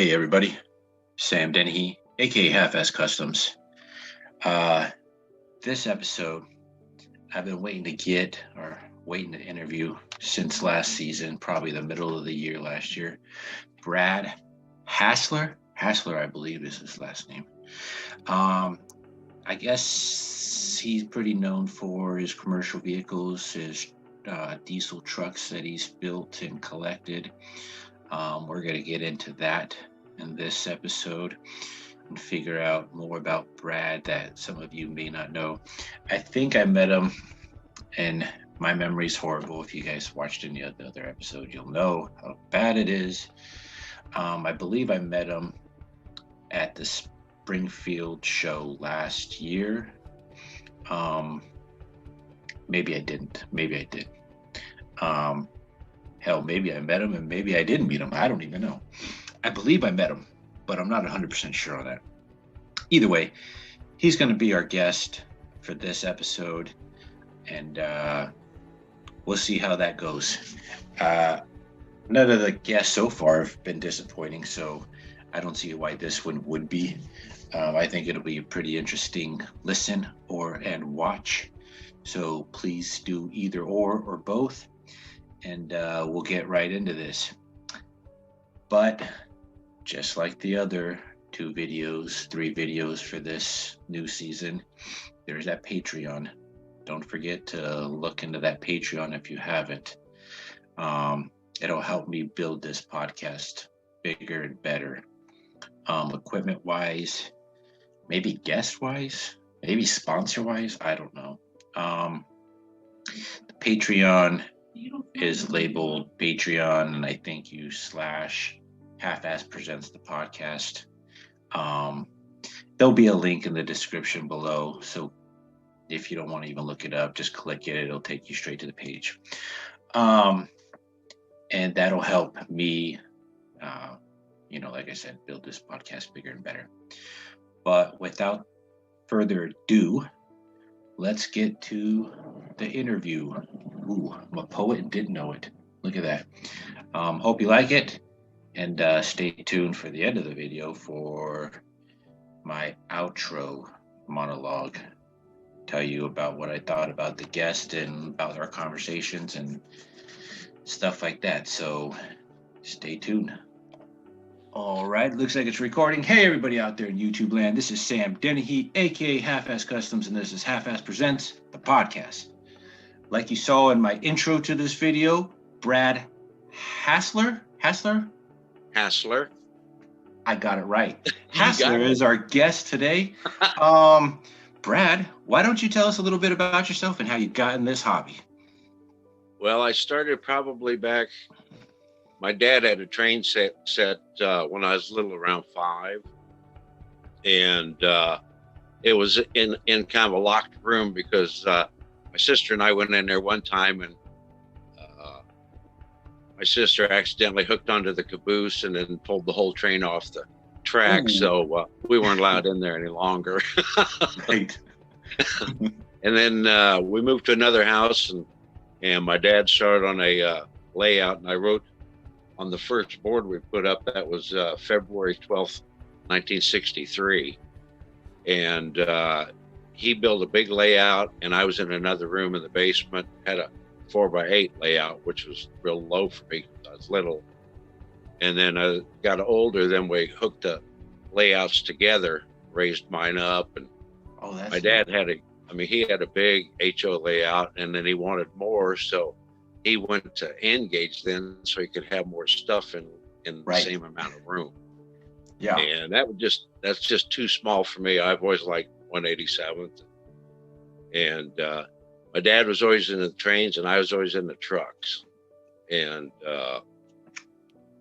Hey everybody, Sam Dennehy, aka Halfass Customs. Uh, this episode, I've been waiting to interview since last season, probably the middle of the year last year. Brad Hassler, I believe is his last name. I guess he's pretty known for his commercial vehicles, his diesel trucks that he's built and collected. We're going to get into that in this episode and figure out more about Brad that some of you may not know. I think I met him, and my memory's horrible. If you guys watched any of the other episode, you'll know how bad it is. I believe I met him at the Springfield show last year. Maybe I didn't. Maybe I did. Hell, maybe I met him and maybe I didn't meet him. I don't even know. I believe I met him, but I'm not 100% sure on that. Either way, he's going to be our guest for this episode, and we'll see how that goes. None of the guests so far have been disappointing, so I don't see why this one would be. I think it'll be a pretty interesting listen and watch. So please do either or both, and we'll get right into this. But just like the other three videos for this new season, there's that Patreon. Don't forget to look into that Patreon if you haven't. It'll help me build this podcast bigger and better. Equipment wise, maybe guest wise, maybe sponsor wise, I don't know. The Patreon is labeled Patreon, and I thank you / Halfass presents the podcast. There'll be a link in the description below, so if you don't want to even look it up, just click it. It'll take you straight to the page. And that'll help me, like I said, build this podcast bigger and better. But without further ado, let's get to the interview. Ooh, I'm a poet and didn't know it. Look at that. Hope you like it, and stay tuned for the end of the video for my outro monologue. Tell you about what I thought about the guest and about our conversations and stuff like that. So stay tuned. All right, looks like it's recording. Hey, everybody out there in YouTube land. This is Sam Dennehy, aka Halfass Customs, and this is Halfass Presents, the podcast. Like you saw in my intro to this video, Brad Hassler? I got it right. Hassler is our guest today. Brad, why don't you tell us a little bit about yourself and how you got in this hobby? Well, I started probably back. My dad had a train set when I was little, around 5, and it was in kind of a locked room because my sister and I went in there one time, and my sister accidentally hooked onto the caboose and then pulled the whole train off the track. Ooh. So we weren't allowed in there any longer. Right. And then we moved to another house, and my dad started on a layout, and I wrote on the first board we put up. That was February 12th, 1963. And he built a big layout, and I was in another room in the basement, had a 4x8 layout, which was real low for me. I was little. And then I got older, then we hooked the layouts together, raised mine up. And my dad had he had a big HO layout, and then he wanted more. So he went to N gauge then, so he could have more stuff in the same amount of room. Yeah. And that's just too small for me. I've always liked 187th. And my dad was always in the trains, and I was always in the trucks. And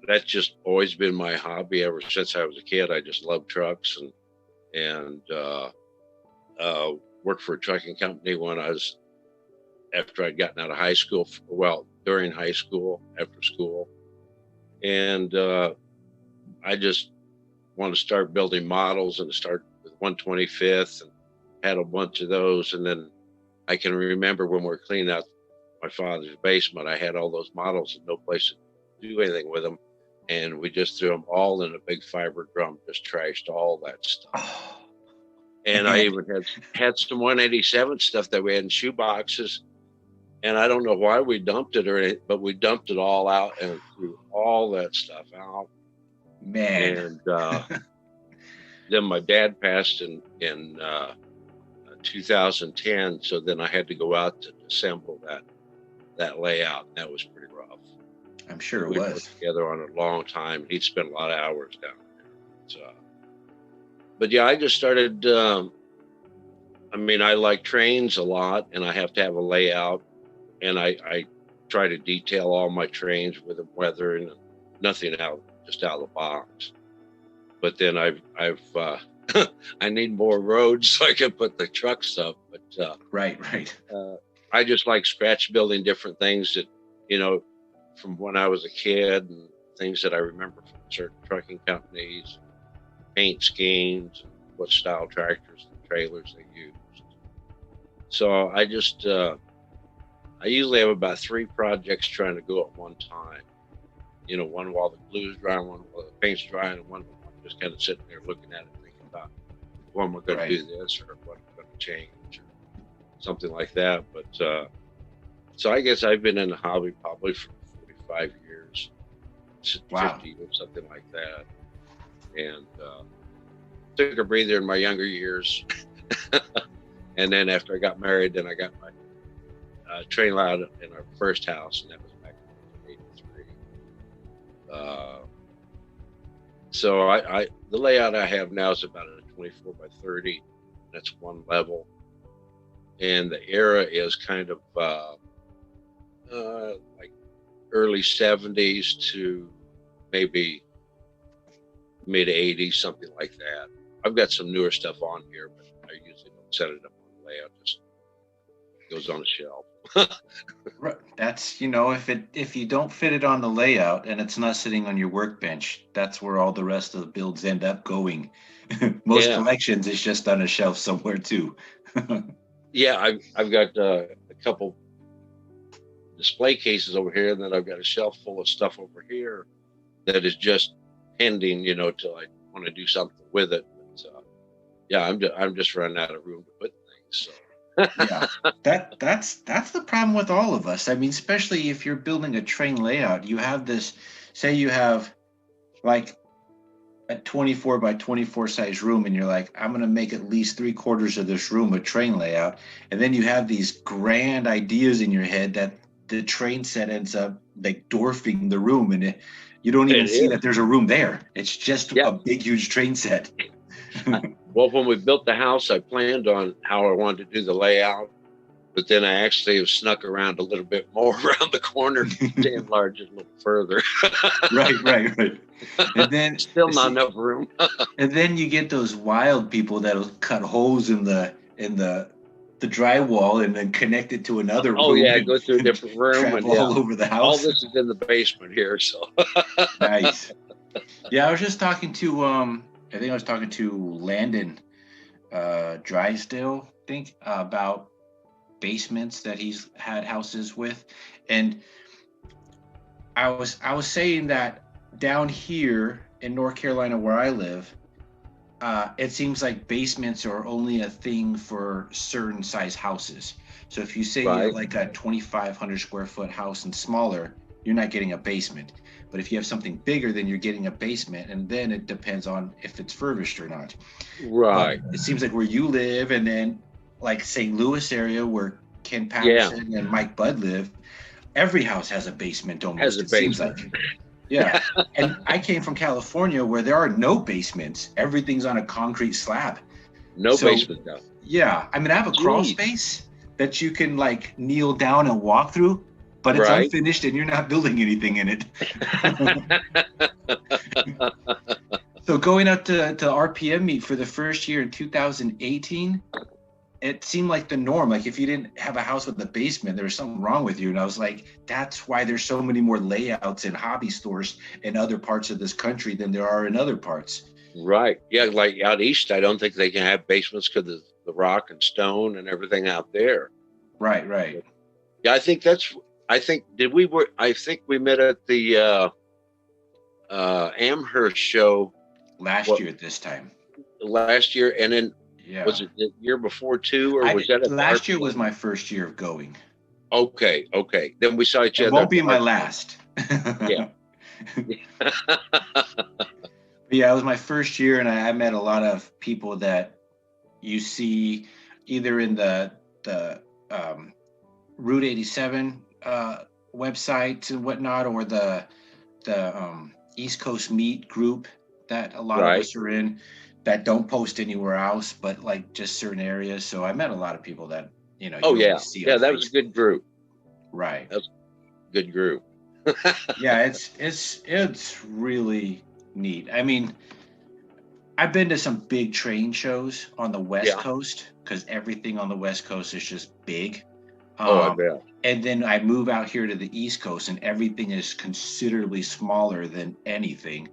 that's just always been my hobby ever since I was a kid. I just loved trucks, and worked for a trucking company after I'd gotten out of high school, during high school, after school. And I just want to start building models, and start with 125th, and had a bunch of those. And then I can remember when we were cleaning out my father's basement, I had all those models and no place to do anything with them. and we just threw them all in a big fiber drum, just trashed all that stuff. Oh, And I and even had some 187 stuff that we had in shoe boxes. And I don't know why we dumped it or anything, but we dumped it all out and threw all that stuff out. man, And then my dad passed in 2010. So then I had to go out to assemble that layout. And that was pretty rough. I'm sure it We was. worked together on it a long time. He'd spent a lot of hours down there. So, but yeah, I just started. I mean, I like trains a lot, and I have to have a layout, and I try to detail all my trains with the weather and nothing just out of the box. But then I've I need more roads so I can put the trucks up. But Right. I just like scratch building different things that, from when I was a kid, and things that I remember from certain trucking companies, paint schemes, and what style tractors and trailers they used. So I just, I usually have about 3 projects trying to go at one time. One while the glue's drying, one while the paint's drying, and one while I'm just kind of sitting there looking at it, thinking about when we're going to do this or what I'm going to change or something like that. But so I guess I've been in the hobby probably for 45 years, 50 years, something like that. And took a breather in my younger years. And then after I got married, then I got my train layout in our first house, and that was back in 1983. So the layout I have now is about a 24 by 30. That's one level. And the era is kind of like early 70s to maybe mid 80s, something like that. I've got some newer stuff on here, but I usually don't set it up on the layout, just goes on a shelf. Right. That's, if you don't fit it on the layout and it's not sitting on your workbench, that's where all the rest of the builds end up going. Most collections is just on a shelf somewhere too. Yeah, I've got a couple display cases over here, and then I've got a shelf full of stuff over here that is just pending, till I want to do something with it. But, yeah, I'm just running out of room to put things. So. Yeah, that's the problem with all of us. I mean, especially if you're building a train layout, you have this, say you have like a 24 by 24 size room, and you're like, I'm going to make at least 3/4 of this room a train layout. And then you have these grand ideas in your head that the train set ends up like dwarfing the room, and you don't even see that there's a room there. It's just a big, huge train set. Well, when we built the house, I planned on how I wanted to do the layout, but then I actually have snuck around a little bit more around the corner to enlarge it a little further. Right. And then still not enough room. And then you get those wild people that'll cut holes in the drywall and then connect it to another room. Oh yeah, go through a different room and all over the house. All this is in the basement here, so. Nice. Yeah, I was just talking to I think I was talking to Landon Drysdale, about basements that he's had houses with, and I was saying that down here in North Carolina where I live, it seems like basements are only a thing for certain size houses. So if you say you have like a 2,500 square foot house and smaller, you're not getting a basement. But if you have something bigger, then you're getting a basement, and then it depends on if it's furnished or not. Right. But it seems like where you live, and then like St. Louis area where Ken Patterson and Mike Budd live, every house has a basement almost. It seems like. Yeah. And I came from California where there are no basements. Everything's on a concrete slab. No basement though. Yeah. I mean, I have a crawl space that you can like kneel down and walk through, but it's unfinished and you're not building anything in it. So going out to RPM meet for the first year in 2018, it seemed like the norm. Like if you didn't have a house with a basement, there was something wrong with you. And I was like, that's why there's so many more layouts in hobby stores in other parts of this country than there are in other parts. Right. Yeah. Like out east, I don't think they can have basements because of the rock and stone and everything out there. Right. Yeah. I think we met at the Amherst show Last year at this time. last year, and then Yeah. was it the year before too, or was that last year was my first year of going. Okay. Then we saw each other. It won't be my last. Yeah. Yeah, it was my first year, and I met a lot of people that you see either in the Route 87 websites and whatnot, or the East Coast Meet group that a lot of us are in, that don't post anywhere else, but like just certain areas. So I met a lot of people that you see. Yeah, that was a good group. Right. That's a good group. Yeah, it's really neat. I mean, I've been to some big train shows on the West Coast, because everything on the West Coast is just big. I bet. And then I move out here to the East Coast, and everything is considerably smaller than anything.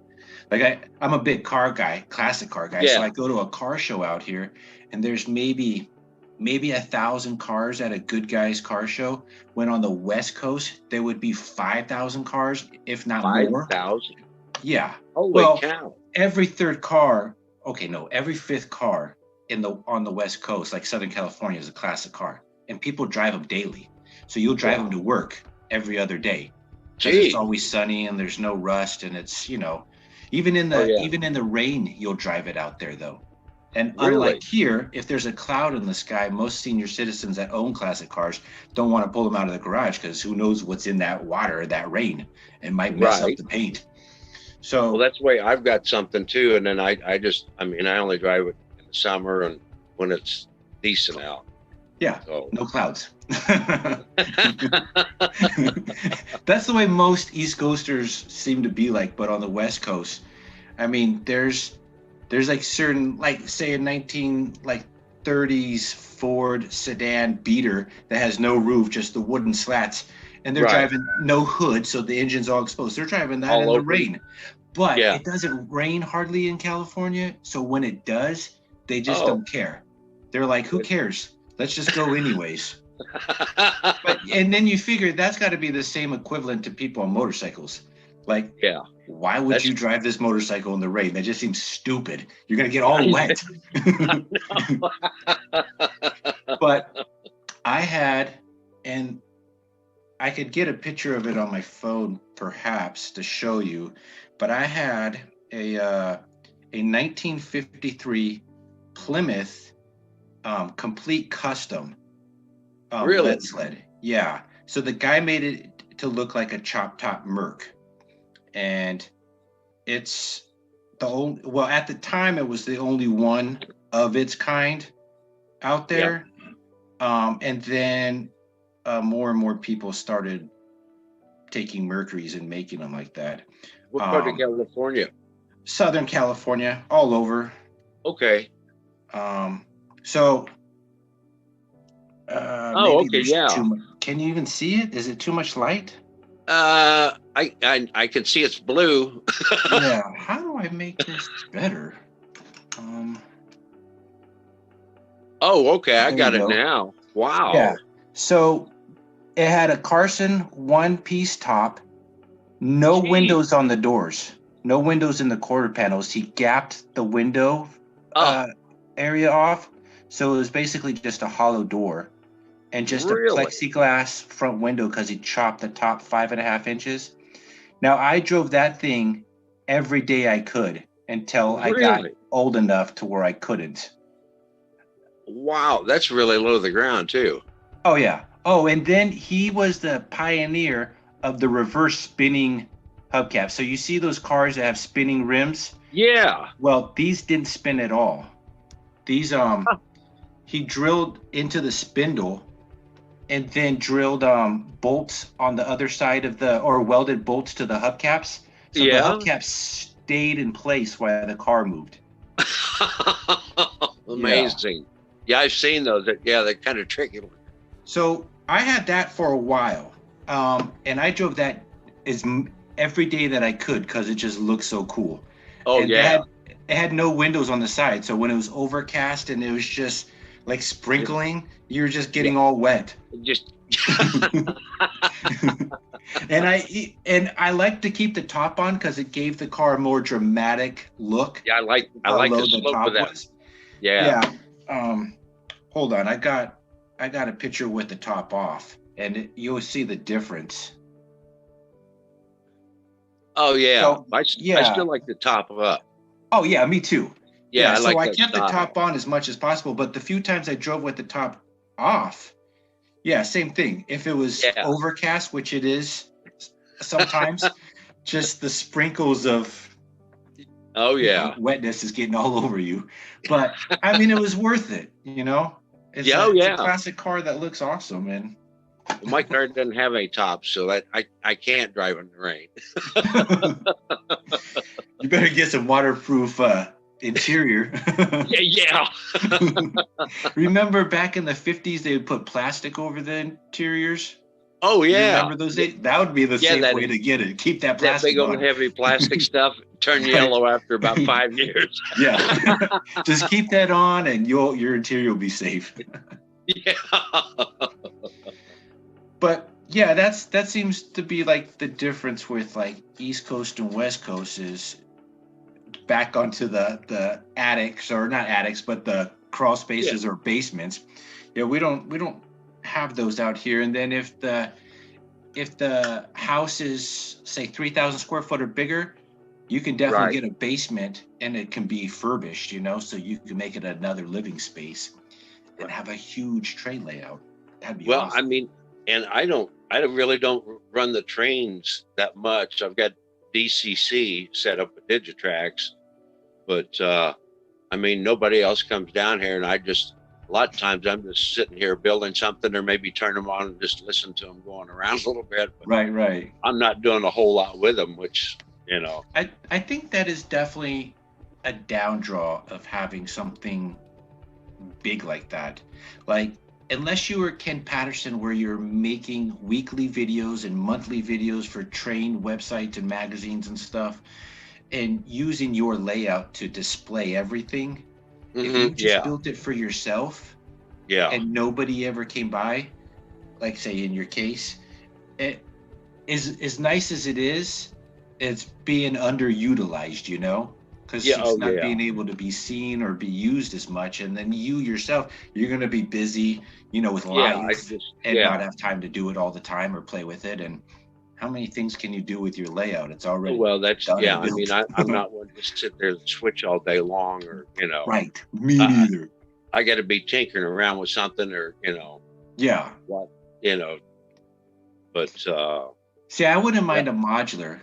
Like I'm a big car guy, classic car guy. Yeah. So I go to a car show out here, and there's maybe 1,000 cars at a Good Guys car show. When on the West Coast, there would be 5,000 cars, if not more. 5,000? Yeah. Holy cow. Every fifth car on the West Coast, like Southern California, is a classic car, and people drive them daily. So you'll drive them to work every other day. It's always sunny and there's no rust, and it's even in the rain, you'll drive it out there though. And unlike here, if there's a cloud in the sky, most senior citizens that own classic cars don't want to pull them out of the garage, because who knows what's in that water or that rain. It might mess up the paint. So that's the way I've got something too. And then I only drive it in the summer and when it's decent out. Yeah, so. No clouds. That's the way most East Coasters seem to be like. But on the West Coast, I mean, there's like certain, like say a 1930s Ford sedan beater that has no roof, just the wooden slats, and they're driving no hood, so the engine's all exposed. They're driving that in the rain. But it doesn't rain hardly in California, so when it does, they just don't care. They're like, who cares? Let's just go anyways. And then you figure that's got to be the same equivalent to people on motorcycles. Like, why would you drive this motorcycle in the rain? That just seems stupid. You're going to get all wet. But I had, and I could get a picture of it on my phone perhaps to show you, but I had a 1953 Plymouth complete custom lead sled. Yeah. So the guy made it to look like a chop top Merc. And it's the only, at the time it was the only one of its kind out there. And then more and more people started taking Mercuries and making them like that. What part of California? Southern California, all over. Okay. So. Okay, yeah. Can you even see it? Is it too much light? I can see it's blue. Yeah. How do I make this better? Okay. I got it now. Wow. Yeah. So it had a Carson one-piece top, no windows on the doors, no windows in the quarter panels. He gapped the window area off, so it was basically just a hollow door. And just a plexiglass front window, because he chopped the top 5.5 inches. Now, I drove that thing every day I could until I got old enough to where I couldn't. Wow, that's really low to the ground, too. Oh, yeah. Oh, and then he was the pioneer of the reverse spinning hubcap. So you see those cars that have spinning rims? Yeah. Well, these didn't spin at all. These, he drilled into the spindle and then drilled bolts on the other side of or welded bolts to the hubcaps. So the hubcaps stayed in place while the car moved. Amazing. Yeah, I've seen those. They're kind of tricky. So I had that for a while. And I drove that every day that I could, because it just looked so cool. Oh, and it had no windows on the side. So when it was overcast and it was just like sprinkling, you're just getting all wet. And I like to keep the top on because it gave the car a more dramatic look. Yeah, I How like the low the slope of top that. was. Yeah. Yeah. Hold on. I got a picture with the top off, and you'll see the difference. Oh yeah. So I yeah. still like the top up. Oh yeah, me too. Yeah, Yeah. I So like I that kept the top style. on as much as possible, but the few times I drove with the top off, yeah, same thing. If it was Yeah. overcast, which it is sometimes, just the sprinkles of Oh yeah. wetness is getting all over you. But I mean, it was worth it. Yeah, oh It's a yeah. classic car that looks awesome, and Well, my car doesn't have any top, so that I can't drive in the rain. you better get some waterproof interior. Yeah, yeah. Remember back in the 50s, they would put plastic over the interiors? Oh You yeah. remember those days? That would be the Yeah, safe way to get it. Keep that that big plastic old on. heavy plastic stuff turn Right. yellow after about 5 years. Yeah. Just keep that on and your interior will be safe. Yeah. But yeah, that seems to be like the difference with like East Coast and West Coast is back onto the attics, or not attics, but the crawl Yeah. spaces or basements. Yeah, we don't have those out here. And then if the house is say 3,000 square foot or bigger, you can definitely Right. get a basement and it can be furbished, so you can make it another living space and Right. have a huge tray layout. That'd be Well, I awesome. mean, and really don't run the trains that much. I've got DCC set up with Digitrax, but I mean, nobody else comes down here, and a lot of times I'm just sitting here building something, or maybe turn them on and just listen to them going around a little bit. But Right, right. I'm not doing a whole lot with them, which I think that is definitely a down draw of having something big like that. Like, unless you were Ken Patterson, where you're making weekly videos and monthly videos for train websites and magazines and stuff, and using your layout to display everything, if you just yeah, built it for yourself yeah, and nobody ever came by, like say in your case, it is as nice as it is, it's being underutilized, because yeah, it's oh not yeah, being able to be seen or be used as much. And then you yourself, you're going to be busy, with yeah. life and not have time to do it all the time or play with it. And how many things can you do with your layout? It's Oh, already well, that's done yeah. and I mean, built. I'm not one to sit there and switch all day long, or Right. Me I, neither. I got to be tinkering around with something, or Yeah. what, you know. But See, I wouldn't yeah, mind a modular.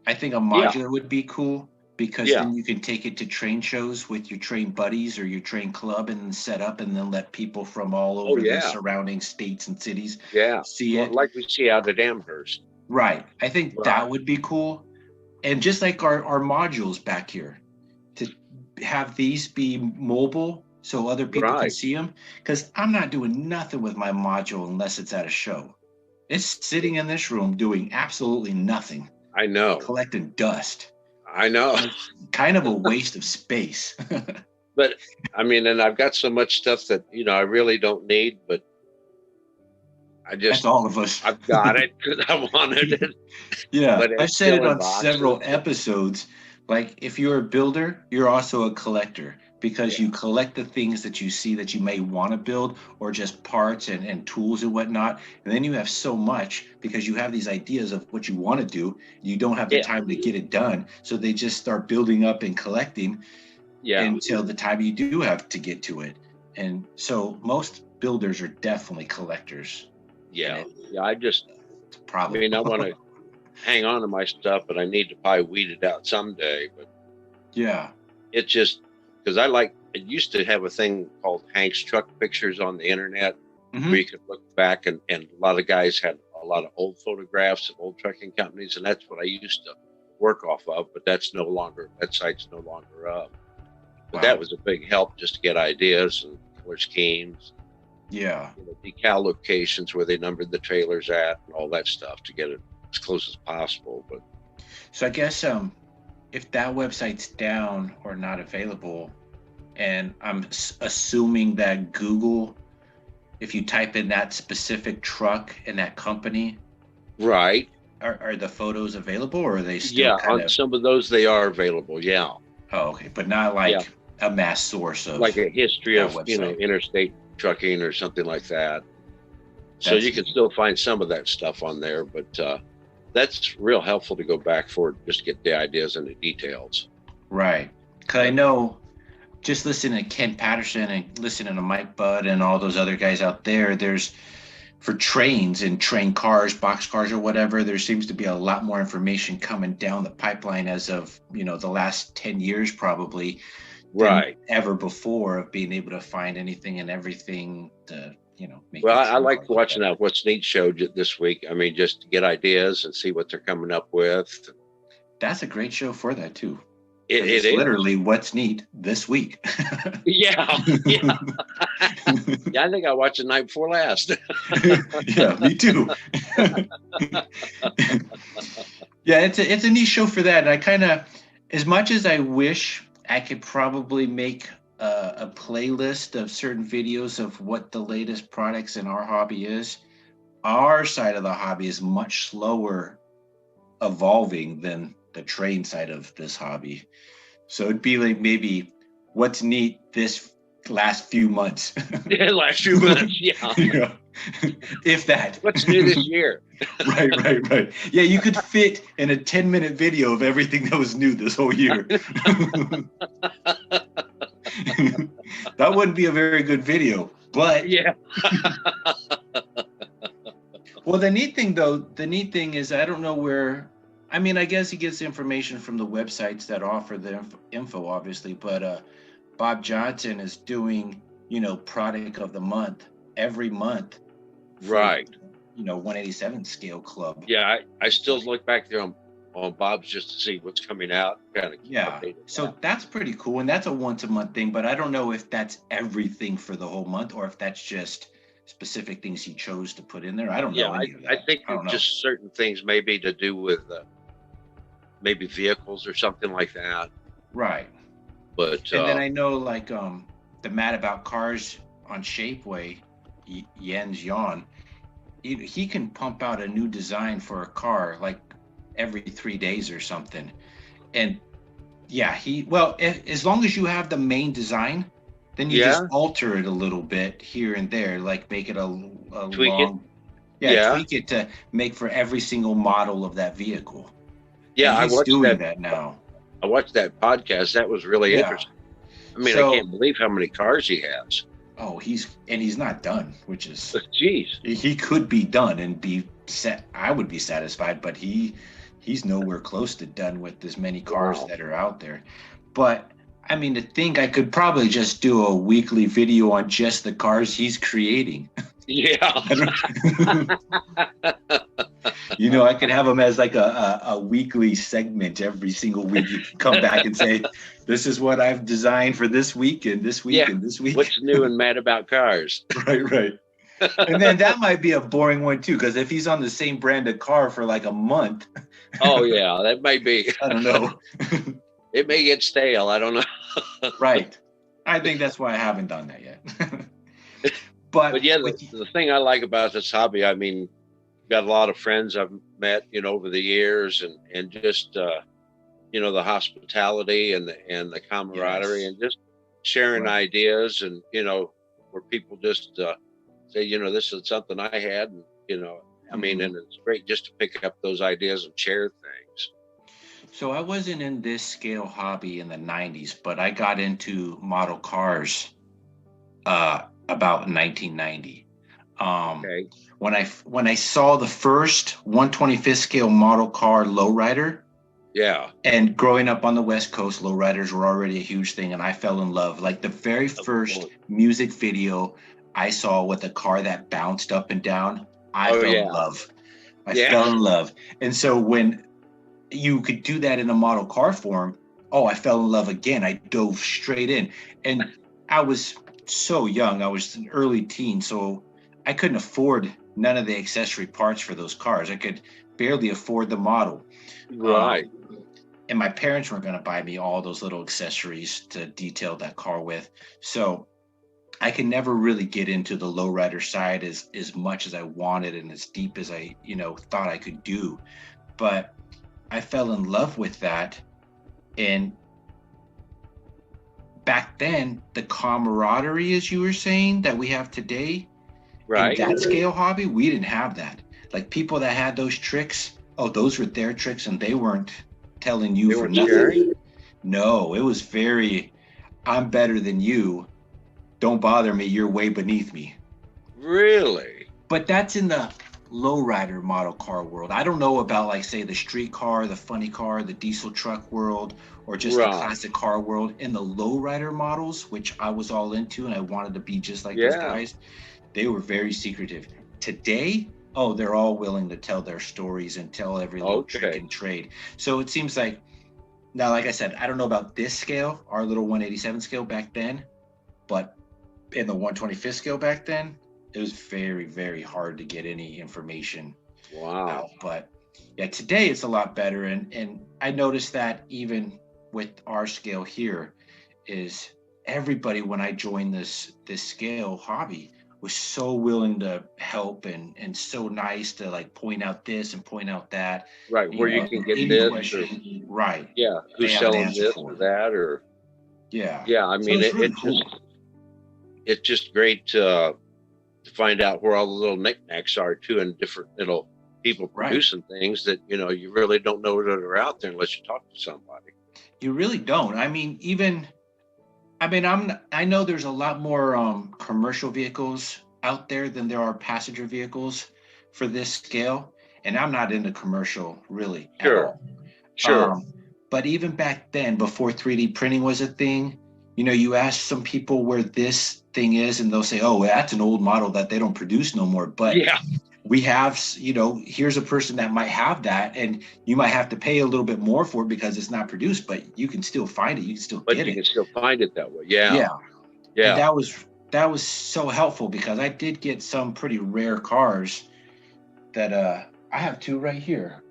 I think a yeah, modular would be cool because yeah, then you can take it to train shows with your train buddies or your train club and then set up and then let people from all oh over the yeah, surrounding states and cities yeah. see Well, it. like we see out at Amherst. Right. I think that Right, would be cool. And just like our modules back here, to have these be mobile so other people can right. see them. Because I'm not doing nothing with my module unless it's at a show. It's sitting in this room doing absolutely nothing, I know, collecting dust. I know. And it's kind of a waste of space. But I mean, and I've got so much stuff that I really don't need, but That's all of us. I've got it because I wanted it. Yeah, But I've it's said still it in on several boxes. episodes. Like, if you're a builder, you're also a collector because Yeah, you collect the things that you see that you may want to build or just parts and tools and whatnot. And then you have so much because you have these ideas of what you want to do. You don't have the yeah, time to get it done. So they just start building up and collecting yeah, until the time you do have to get to it. And so most builders are definitely collectors. And yeah, it's yeah. a I problem. mean, I want to hang on to my stuff, but I need to probably weed it out someday. But Yeah. it's just because it used to have a thing called Hank's Truck Pictures on the internet where Hmm. you could look back, and a lot of guys had a lot of old photographs of old trucking companies, and that's what I used to work off of. But that site's no longer up. But that Wow. was a big help just to get ideas and color schemes, Yeah. decal locations where they numbered the trailers at, and all that stuff to get it as close as possible. But So I guess if that website's down or not available, and I'm assuming that Google, if you type in that specific truck and that company, right, Are the photos available, or are they still Yeah, kind on of? some of those they are available. Yeah, Oh, okay, but not yeah, like a mass source of like a history that of website. interstate trucking or something like that. So you That's can neat. still find some of that stuff on there, but that's real helpful to go back for just to get the ideas and the details. Right. Because I But know just listening to Ken Patterson and listening to Mike Budd and all those other guys out there, there's for trains and train cars, box cars or whatever, there seems to be a lot more information coming down the pipeline as of, the last 10 years probably than right. ever before of being able to find anything and everything to, make Well, your I train car liked look watching better. that What's Neat show this week. I mean, just to get ideas and see what they're coming up with. That's a great show for that too, because It it's is. literally what's neat this week. Yeah, yeah, yeah. I think I watched it night before last. Yeah, me too. Yeah, it's a neat show for that. And I kind of, as much as I wish I could probably make a playlist of certain videos of what the latest products in our hobby is, our side of the hobby is much slower evolving than the train side of this hobby. So it'd be like maybe what's neat this last few months. Yeah, last few months. Yeah. Yeah. If that. What's new this year? Right. Yeah, you could fit in a 10-minute video of everything that was new this whole year. That wouldn't be a very good video. But Yeah. well, the neat thing is I don't know where. I mean, I guess he gets information from the websites that offer the info, obviously. But Bob Johnson is doing, product of the month every month for, Right. 187 scale club. Yeah. I still look back there on Bob's just to see what's coming out, kind of keep Yeah. updated. So that's pretty cool. And that's a once a month thing, but I don't know if that's everything for the whole month or if that's just specific things he chose to put in there. I don't Yeah, know any of I that. think I don't know. just certain things maybe to do with maybe vehicles or something like that. Right. But And then I know like the Mad About Cars on Shapeway, Jens Jan, he can pump out a new design for a car like every 3 days or something. And yeah, as long as you have the main design, then you just yeah, alter it a little bit here and there, like make it a tweak it. long, yeah, Yeah, tweak it to make for every single model of that vehicle. yeah. And he's doing that now. I watched that podcast. That was really Yeah. interesting. I mean, I So, can't believe how many cars he has. oh, he's not done, which is Jeez. he could be done and be set. I would be satisfied, but he's nowhere close to done with as many cars Wow. that are out there. But I mean, to think I could probably just do a weekly video on just the cars he's creating. Yeah. I could have him as like a weekly segment every single week. You can come back and say, this is what I've designed for this week and this week Yeah. and this week. What's new and mad about cars? Right. And then that might be a boring one too, because if he's on the same brand of car for like a month, Oh yeah, that may be. I don't know. It may get stale. I don't know. Right. I think that's why I haven't done that yet. But But yeah, the thing I like about this hobby, I mean, got a lot of friends I've met, over the years, and just the hospitality and the camaraderie, yes, and just sharing right. ideas, and where people just say, this is something I had, and I mean, and it's great just to pick up those ideas and share things. So I wasn't in this scale hobby in the 90s, but I got into model cars about 1990. Okay. When I saw the first 125th scale model car lowrider, Yeah. and growing up on the West Coast, lowriders were already a huge thing, and I fell in love. Like the very first music video I saw with a car that bounced up and down, I fell in love. I fell in love. And so when you could do that in a model car form, I fell in love again. I dove straight in. And I was so young. I was an early teen, so I couldn't afford none of the accessory parts for those cars. I could barely afford the model. Right. And my parents weren't going to buy me all those little accessories to detail that car with. So I can never really get into the lowrider side as much as I wanted and as deep as I, thought I could do. But I fell in love with that. And back then, the camaraderie, as you were saying, that we have today in Right. that scale hobby, we didn't have that. Like people that had those tricks, oh, those were their tricks and they weren't telling you They for weren't nothing. sharing? No, it was very, I'm better than you. Don't bother me. You're way beneath me. Really? But that's in the lowrider model car world. I don't know about, like, say, the street car, the funny car, the diesel truck world, or just the Right. classic car world. In the lowrider models, which I was all into and I wanted to be just like those Yeah. guys, they were very secretive. Today, oh, they're all willing to tell their stories and tell every little trick Okay. and trade. So it seems like, now, like I said, I don't know about this scale, our little 187 scale back then, but in the 125th scale back then, it was very, very hard to get any information out. Wow. But yeah, today it's a lot better. And I noticed that even with our scale here, is everybody, when I joined this scale hobby, was so willing to help and so nice to, like, point out this and point out that, Right. Where you can get any this, or question, right, yeah, they who's have an selling answer this for or it. that, or Yeah. yeah. I So mean, it's really it's just great to find out where all the little knickknacks are too, and different little people right. producing things that you really don't know that are out there unless you talk to somebody. You really don't. I mean, I know there's a lot more commercial vehicles out there than there are passenger vehicles for this scale, and I'm not into commercial really at Sure. all. Sure. But even back then, before 3D printing was a thing, you ask some people where this thing is, and they'll say, "Oh, that's an old model that they don't produce no more." But Yeah. we have, here's a person that might have that, and you might have to pay a little bit more for it because it's not produced, but you can still find it. You can still But get you it. can still find it that way. Yeah. Yeah. And Yeah. that was so helpful because I did get some pretty rare cars that I have two right here.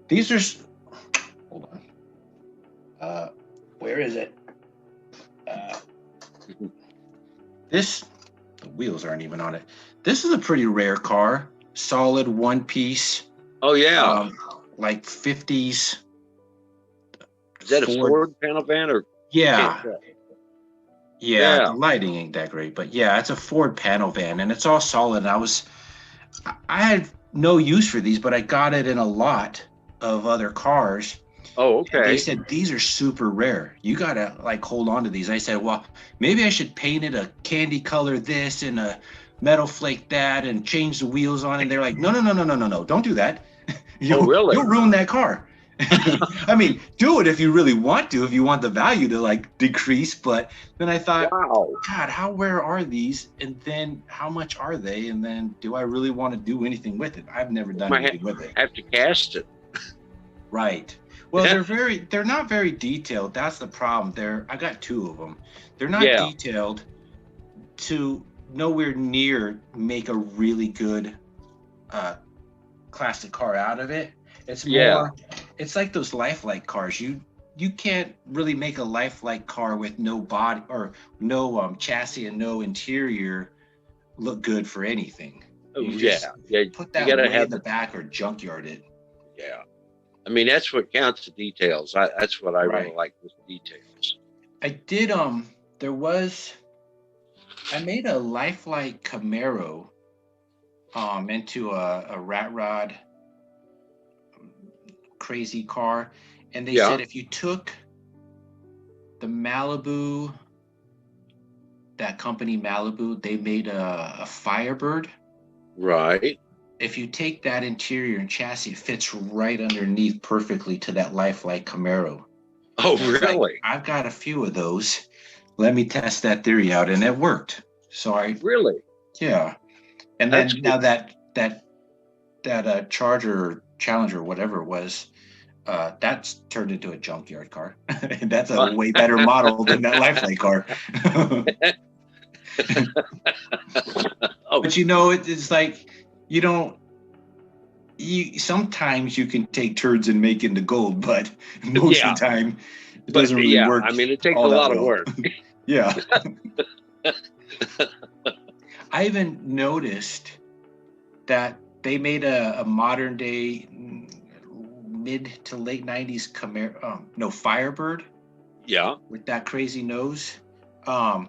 These are, hold on. Where is it? Uh, the wheels aren't even on it. This is a pretty rare car, solid one piece, Oh yeah. like 50s Is that a Ford. Ford panel van or? Yeah, yeah. Yeah. The lighting ain't that great, but yeah, it's a Ford panel van, and it's all solid. And I had no use for these, but I got it in a lot of other cars. Oh, And they okay. said, these are super rare. You gotta, like, hold on to these. I said, well, maybe I should paint it a candy color this and a metal flake that and change the wheels on it. And they're like, no, no, no, no, no, no, no. Don't do that. Oh, really? You'll ruin that car. I mean, do it if you really want to, if you want the value to, like, decrease. But then I thought, Wow. God, how rare are these? And then how much are they? And then do I really want to do anything with it? I've never done Might anything with it. have to cast it. Right. Well, Yeah. they're not very detailed. That's the problem. I got two of them. They're not Yeah. detailed to nowhere near make a really good classic car out of it. It's Yeah. more, it's like those lifelike cars. You can't really make a lifelike car with no body or no chassis and no interior look good for anything. Oh, You yeah. just Yeah. put You that gotta way have in the back or junkyard it. Yeah. I mean, that's what counts, the details. That's what I really Right. like, with details. I did I made a lifelike Camaro into a rat rod crazy car, and they Yeah. said if you took the Malibu, that company Malibu, they made a Firebird. Right. If you take that interior and chassis, it fits right underneath perfectly to that lifelike Camaro. Oh, And I was like, really? I've got a few of those. Let me test that theory out, and it worked. So Really? yeah. And That's then cool. now that Charger or Challenger, whatever it was, that's turned into a junkyard car. That's a way better model than that lifelike car. Oh, But it's like you don't. Sometimes you can take turds and make into gold, but most yeah. of the time it But doesn't really yeah, work I mean, it takes all a that lot of well. work. Yeah. I even noticed that they made a modern day mid to late 90s Firebird. Yeah. With that crazy nose. And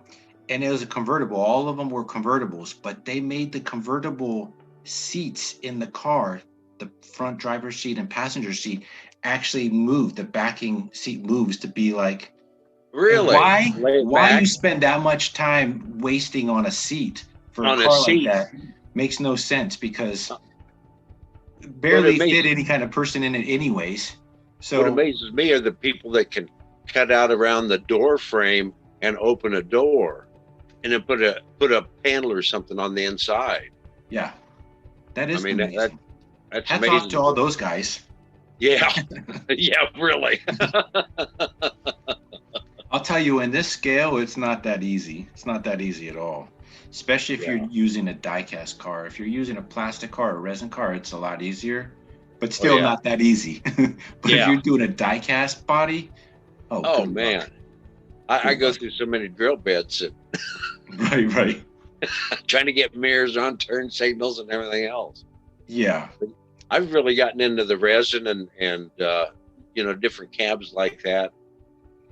it was a convertible. All of them were convertibles, but they made the convertible seats in the car, the front driver's seat and passenger seat, actually moved. The backing seat moves to be like, really? Why you spend that much time wasting on a seat for a car like that? Makes no sense, because barely fit any kind of person in it anyways. So what amazes me are the people that can cut out around the door frame and open a door and then put a panel or something on the inside. Yeah, that is amazing. That's hats amazing off to all those guys. Yeah. Yeah, really. I'll tell you, in this scale, it's not that easy. It's not that easy at all, especially if you're using a die-cast car. If you're using a plastic car or resin car, it's a lot easier, but still not that easy. But if you're doing a die-cast body, oh man, I go through so many drill bits. Right. Trying to get mirrors on, turn signals, and everything else. Yeah. But I've really gotten into the resin and different cabs like that,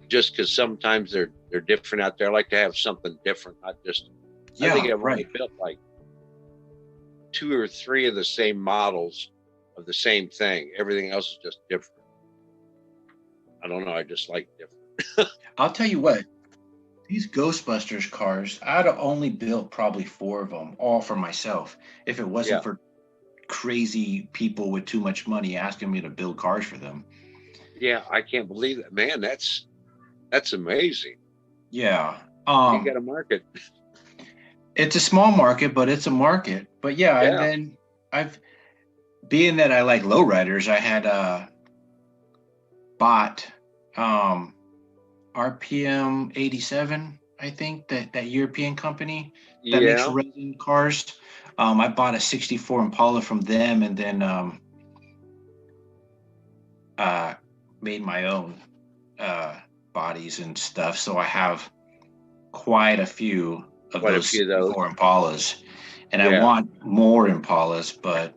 just because sometimes they're different out there. I like to have something different, not just. I think I've only built like 2 or 3 of the same models of the same thing. Everything else is just different. I don't know. I just like different. I'll tell you what. These Ghostbusters cars, I'd have only built probably 4 of them, all for myself, if it wasn't for crazy people with too much money asking me to build cars for them. Yeah, I can't believe that, man. That's amazing. Yeah. You got a market. It's a small market, but it's a market. But and then being that I like lowriders, I had bought RPM 87, I think, that European company that makes resin cars. I bought a 64 Impala from them, and then made my own bodies and stuff. So I have quite a few of those 64 Impalas, and I want more Impalas, but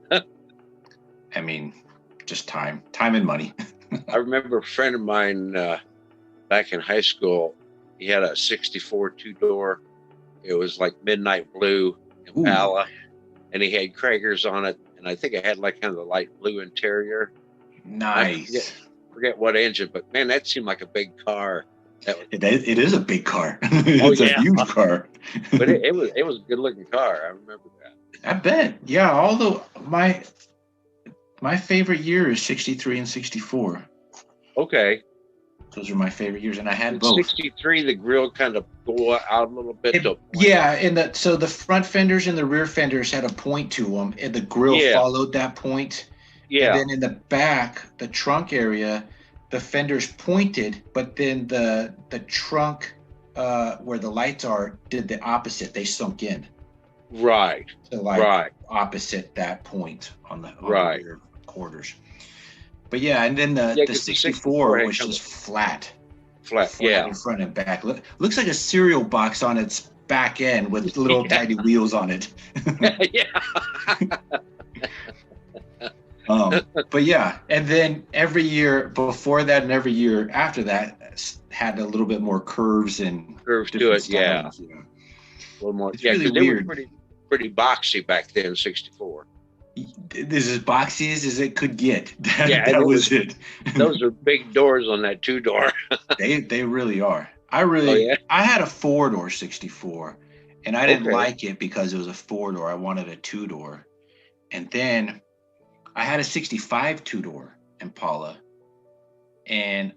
I mean, just time and money. I remember a friend of mine back in high school. He had a 64 2-door. It was like midnight blue Impala. And he had Kragers on it, and I think it had like kind of the light blue interior. Nice. I forget what engine, but man, that seemed like a big car. It is a big car. It's a huge car. But it was a good looking car. I remember that. I bet. Yeah. Although my favorite year is 63 and 64. Okay. Those are my favorite years, and I had both. 63, the grill kind of go out a little bit. So the front fenders and the rear fenders had a point to them, and the grill followed that point. Yeah. And then in the back, the trunk area, the fenders pointed, but then the trunk where the lights are did the opposite. They sunk in. Right. So opposite that point on the rear quarters. But and then the 64 was just flat in front and back. Looks like a cereal box on its back end with little tiny wheels on it. But and then every year before that and every year after that had a little bit more curves to it. Styles, a little more. It's really they weird. Were pretty boxy back then, 64. This is as boxy as it could get. That was it. Those are big doors on that 2-door. They really are. I had a 4-door 64, and I didn't like it because it was a 4-door. I wanted a 2-door, and then I had a 65 2-door Impala, and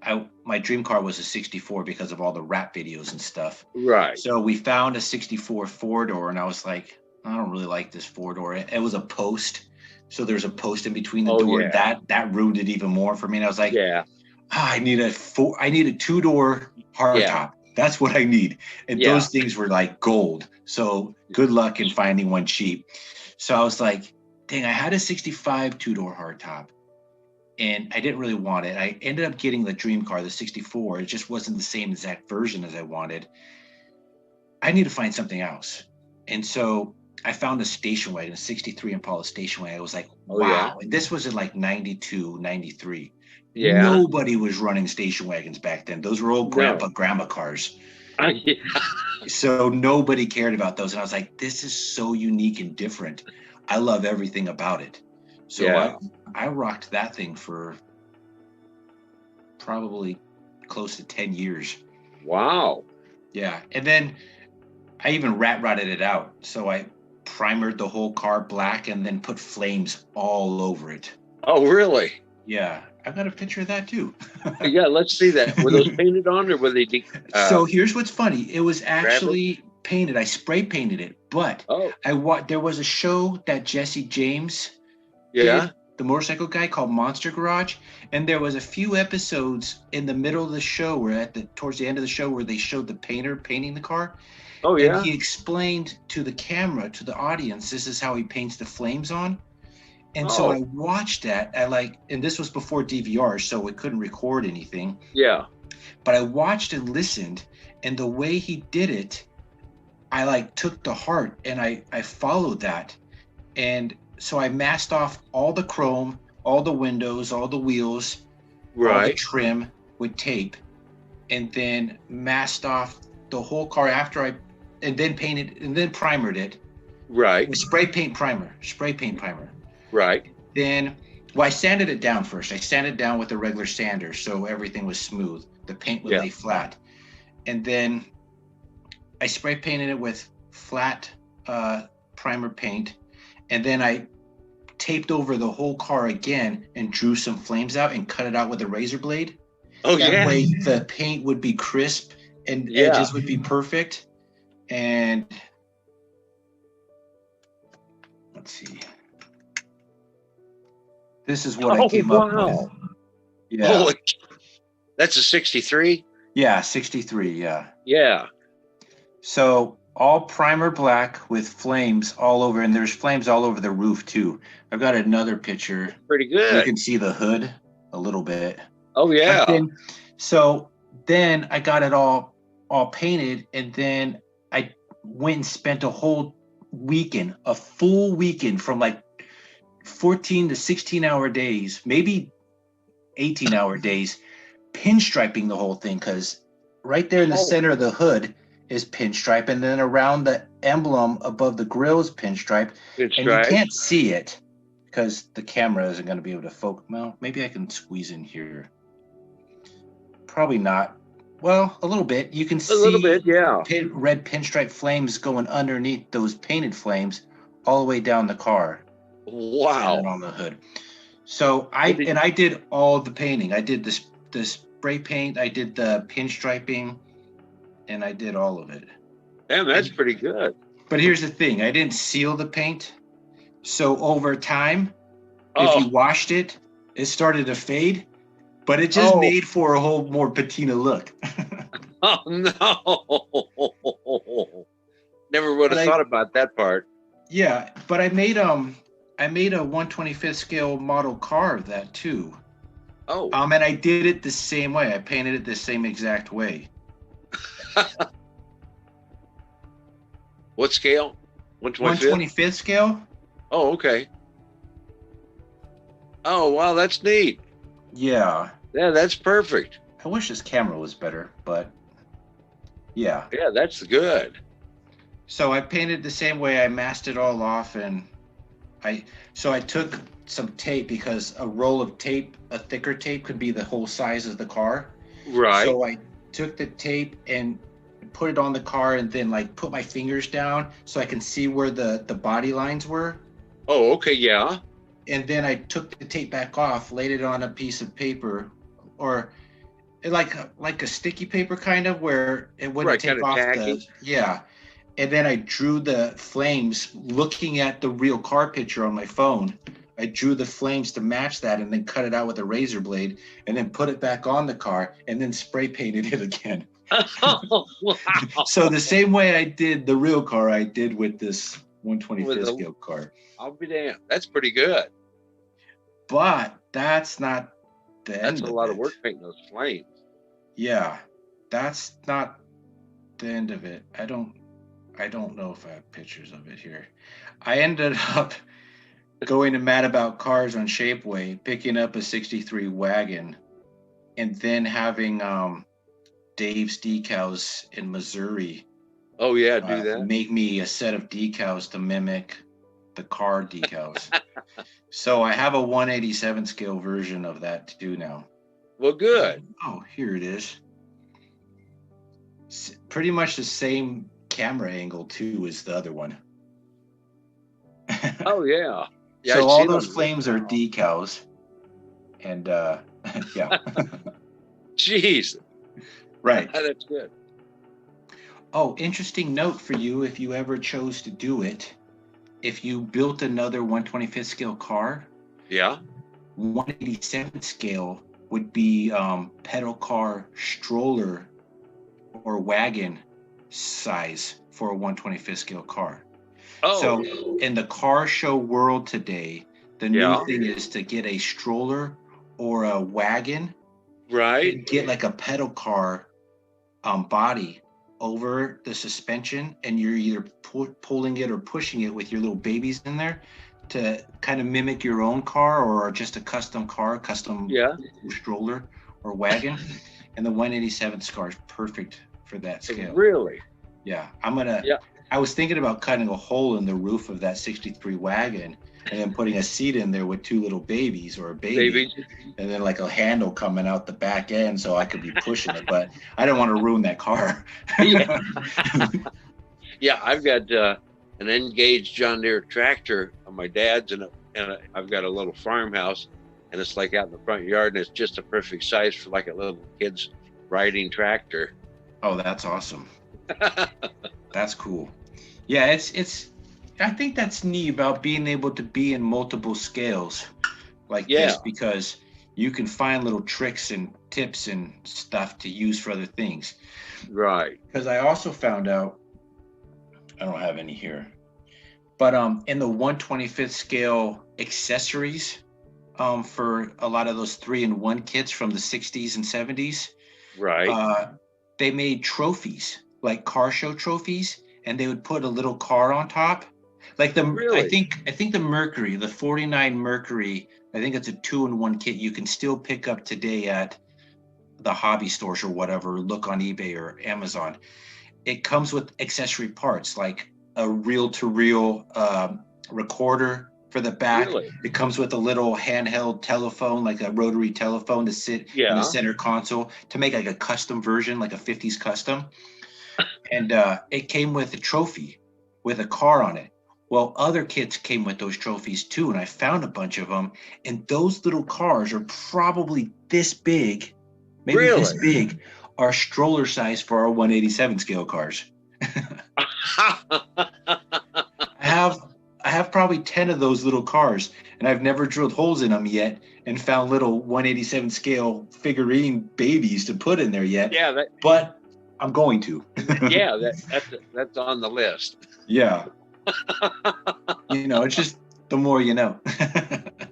my dream car was a 64 because of all the rap videos and stuff. Right. So we found a 64 4-door, and I was like, I don't really like this 4-door. It was a post. So there's a post in between the door. That ruined it even more for me. And I was like, I need a 2-door hardtop. That's what I need. And those things were like gold. So good luck in finding one cheap. So I was like, dang, I had a 65 2-door hardtop, and I didn't really want it. I ended up getting the dream car, the 64. It just wasn't the same exact version as I wanted. I I need to find something else. And so I found a station wagon, a 63 Impala station wagon. I was like, wow. Oh, yeah. And this was in like 92, 93. Yeah. Nobody was running station wagons back then. Those were old grandma cars. Yeah. So nobody cared about those. And I was like, this is so unique and different. I love everything about it. So Yeah. I rocked that thing for probably close to 10 years. Wow. Yeah. And then I even rat rotted it out. So I primered the whole car black and then put flames all over it. Oh, really? Yeah. I've got a picture of that too. Yeah, let's see that. Were those painted on or were they? So here's what's funny. It was actually painted. I spray painted it, but there was a show that Jesse James did, the motorcycle guy, called Monster Garage, and there was a few episodes in the middle of the show where towards the end of the show where they showed the painter painting the car. Oh yeah. And he explained to the camera, to the audience, this is how he paints the flames on. And so I watched that. And this was before DVR, so it couldn't record anything. Yeah. But I watched and listened, and the way he did it, I took to heart, and I followed that. And so I masked off all the chrome, all the windows, all the wheels, all the trim with tape, and then masked off the whole car and then painted, and then primered it. Right. With spray paint primer. Right. Then, I sanded it down first. I sanded it down with a regular sander, so everything was smooth. The paint would lay flat. And then I spray painted it with flat primer paint. And then I taped over the whole car again and drew some flames out and cut it out with a razor blade. That way the paint would be crisp and edges would be perfect. And let's see. This is what I came up with. Yeah. Holy, that's a 63? Yeah, 63, yeah. Yeah. So all primer black with flames all over, and there's flames all over the roof too. I've got another picture. Pretty good. You can see the hood a little bit. Oh yeah. Then I got it all painted, and then I went and spent a full weekend from 14 to 16-hour days, maybe 18-hour days, pinstriping the whole thing, because right there in the center of the hood is pinstripe, and then around the emblem above the grill is pinstripe. And you can't see it because the camera isn't going to be able to focus. Well, maybe I can squeeze in here. Probably not. Well, a little bit. You can see a little bit, yeah. Red pinstripe flames going underneath those painted flames all the way down the car. Wow. And on the hood. So I did all the painting. I did the spray paint, I did the pinstriping, and I did all of it. Damn, that's pretty good. But here's the thing, I didn't seal the paint. So over time, if you washed it, it started to fade, but it just made for a whole more patina look. Oh no. Never would have thought about that part. Yeah, but I made a 1/25th scale model car of that too. Oh. And I did it the same way. I painted it the same exact way. What scale? 1/25th scale. Oh, okay. Oh, wow, that's neat. Yeah. Yeah, that's perfect. I wish this camera was better, but yeah. Yeah, that's good. So I painted the same way. I masked it all off, and I took some tape, because a roll of tape, a thicker tape, could be the whole size of the car. Right. So I took the tape and put it on the car, and then put my fingers down so I can see where the body lines were. Oh, okay, yeah. And then I took the tape back off, laid it on a piece of paper, or like a sticky paper kind of, where it wouldn't take off the, yeah. And then I drew the flames, looking at the real car picture on my phone. I drew the flames to match that, and then cut it out with a razor blade, and then put it back on the car, and then spray painted it again. Oh, wow. So the same way I did the real car, I did with this 1/25th scale car. I'll be damned. That's pretty good. But that's not the end. That's a lot of work painting those flames. Yeah, that's not the end of it. I don't I don't know if I have pictures of it here. I ended up going to Mad About Cars on Shapeway, picking up a 63 wagon, and then having Dave's Decals in Missouri Oh yeah, do that. make me a set of decals to mimic the car decals. So I have a 187 scale version of that too now. Well, good. Oh, here it is. Pretty much the same camera angle too as the other one. Oh yeah. Yeah. So all those flames are decals. And yeah. Jeez. Right. That's good. Oh, interesting note for you if you ever chose to do it. If you built another 125th scale car, yeah, 187 scale would be pedal car stroller or wagon size for a 125th scale car. Oh. So in the car show world today, the new thing is to get a stroller or a wagon, right? And get like a pedal car body over the suspension, and you're either pulling it or pushing it with your little babies in there to kind of mimic your own car or just a custom stroller or wagon. And the 187 car is perfect for that scale. Really? Yeah. I was thinking about cutting a hole in the roof of that 63 wagon and then putting a seat in there with two little babies or a baby. And then like a handle coming out the back end so I could be pushing it, but I don't want to ruin that car. Yeah, I've got an Engaged John Deere tractor on my dad's, and I've got a little farmhouse, and it's like out in the front yard, and it's just a perfect size for like a little kid's riding tractor. Oh, that's awesome. That's cool. Yeah, it's I think that's neat about being able to be in multiple scales like this, because you can find little tricks and tips and stuff to use for other things. Right. Because I also found out, I don't have any here, but in the 125th scale accessories for a lot of those 3-in-1 kits from the 60s and 70s, right, they made trophies, like car show trophies, and they would put a little car on top. Like I think the Mercury, the 49 Mercury, I think it's a 2-in-1 kit you can still pick up today at the hobby stores or whatever, look on eBay or Amazon. It comes with accessory parts like a reel-to-reel recorder for the back. Really? It comes with a little handheld telephone, like a rotary telephone to sit in the center console to make like a custom version, like a 50s custom. And it came with a trophy with a car on it. Well, other kits came with those trophies too, and I found a bunch of them. And those little cars are probably this big, maybe this big, are stroller size for our 187 scale cars. I have probably 10 of those little cars, and I've never drilled holes in them yet and found little 187 scale figurine babies to put in there yet. Yeah, but I'm going to. Yeah, that's on the list. Yeah. It's just the more you know.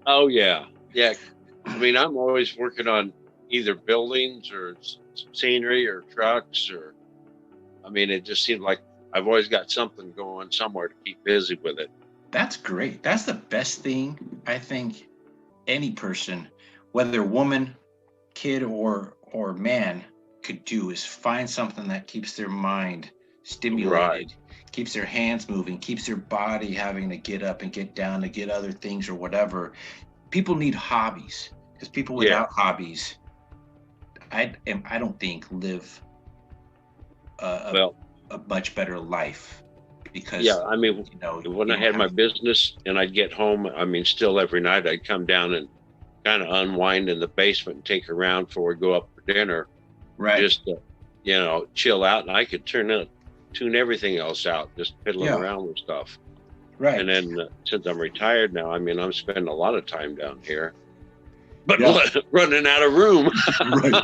Oh yeah. I mean, I'm always working on either buildings or scenery or trucks, or I mean, it just seems like I've always got something going somewhere to keep busy with it. That's great. That's the best thing I think any person, whether woman, kid, or man, could do, is find something that keeps their mind stimulated, keeps their hands moving, keeps their body having to get up and get down to get other things or whatever. People need hobbies, because people without hobbies, I don't think live a much better life. Because I mean, when I had my business and I'd get home, I mean, still every night I'd come down and kind of unwind in the basement and take a round before we go up for dinner. Right. Just to, chill out, and I could tune everything else out, just fiddling around with stuff. Right. And then since I'm retired now, I mean, I'm spending a lot of time down here, but running out of room. Right.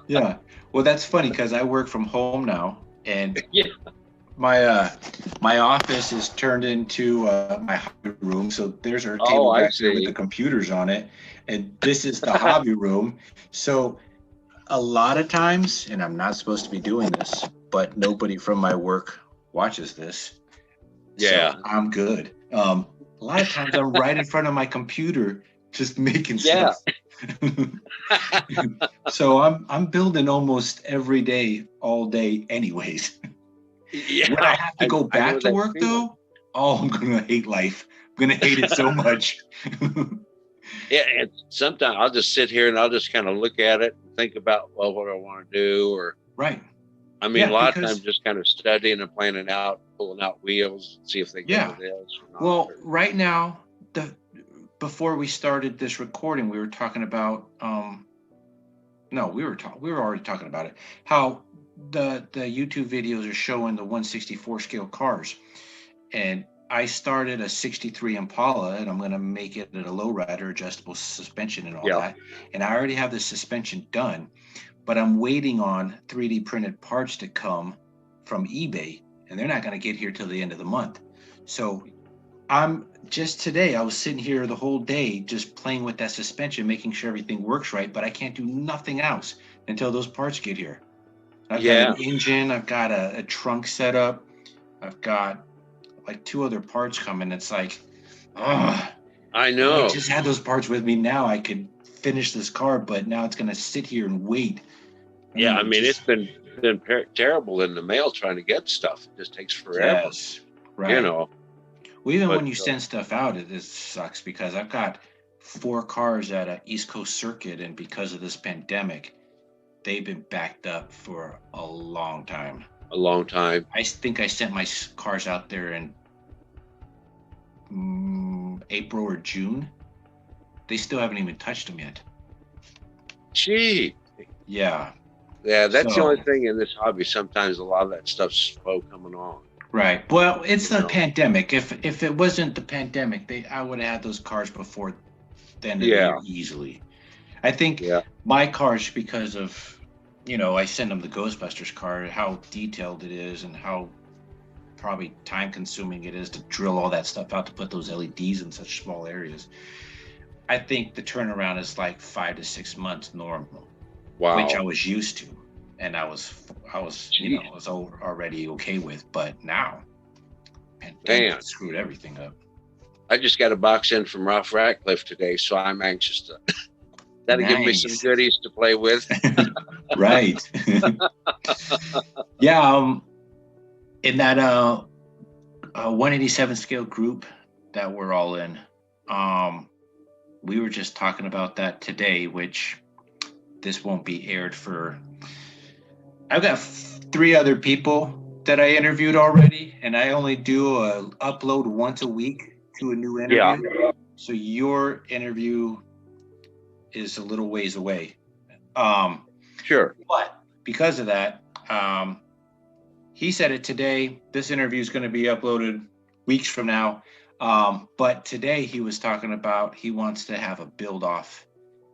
Yeah. Well, that's funny because I work from home now, and my office is turned into my hobby room. So there's our table back there with the computers on it, and this is the hobby room. So a lot of times, and I'm not supposed to be doing this, but nobody from my work watches this. Yeah. So I'm good. A lot of times I'm right in front of my computer just making Yeah. stuff. So I'm building almost every day, all day anyways. Yeah. When I have to go I know back to that work feeling. though, oh, I'm gonna hate life. I'm gonna hate it so much. Yeah, and sometimes I'll just sit here and I'll just kind of look at it and think about, well, what I want to do. Or, Right. I mean, a Yeah, lot of times because just kind of studying and planning out, pulling out wheels, see if they go to yeah. this or not. Well, right now, the before we started this recording, we were talking about no, we were already talking about it. How the YouTube videos are showing the 164 scale cars. And I started a 63 Impala and I'm going to make it a lowrider, adjustable suspension and all Yeah. that. And I already have the suspension done, but I'm waiting on 3D printed parts to come from eBay and they're not going to get here till the end of the month. So I'm just today, I was sitting here the whole day just playing with that suspension, making sure everything works right, but I can't do nothing else until those parts get here. I've got Yeah. an engine, I've got a trunk set up, I've got like 2 other parts coming. It's like, oh, I if I know. just had those parts with me now, I could finish this car, but now it's going to sit here and wait. Yeah. I mean, Just, it's been terrible in the mail trying to get stuff. It just takes forever, yes, you right. know. Well, even But when you send stuff out, it sucks because I've got 4 cars at an East Coast circuit, and because of this pandemic, they've been backed up for a long time. a long time. I think I sent my cars out there in April or June. They still haven't even touched them yet. Gee. Yeah. Yeah, that's the So, only thing in this hobby. Sometimes a lot of that stuff's slow coming on. right. Well, it's You the know. pandemic. If it wasn't the pandemic, I would have had those cars before the end of the Yeah. year easily. I think Yeah. my cars, because of, I send them the Ghostbusters car, how detailed it is and how probably time consuming it is to drill all that stuff out to put those LEDs in such small areas. I think the turnaround is like 5 to 6 months normal, which I Wow. was used to. And I was Jeez. I was already okay with, but now pandemic Man, screwed everything up. I just got a box in from Ralph Ratcliffe today, so I'm anxious to. That'll give me some Nice. goodies to play with. Right. Yeah. In that 187 scale group that we're all in, we were just talking about that today, which this won't be aired for. I've got 3 other people that I interviewed already, and I only do a upload once a week to a new interview. Yeah. So your interview is a little ways away. Sure. But because of that, he said it today. This interview is going to be uploaded weeks from now. But today he was talking about he wants to have a build off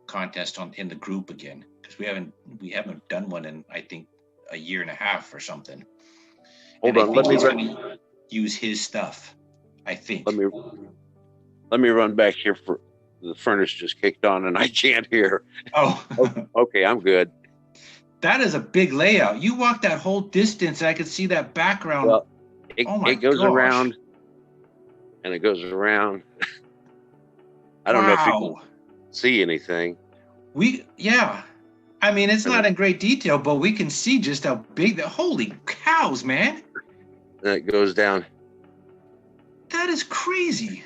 contest in the group again, because we haven't done one in, I think, a year and a half or something. Hold and on. I think he's going to use his stuff, I think. Let me run back here for the furnace just kicked on and I can't hear. Oh, okay, I'm good. That is a big layout. You walk that whole distance, I could see that background. Well, Oh my it goes gosh. around and it goes around. I don't know if you can see anything. Yeah. I mean, it's not in great detail, but we can see just how big holy cows, man. And it goes down. That is crazy.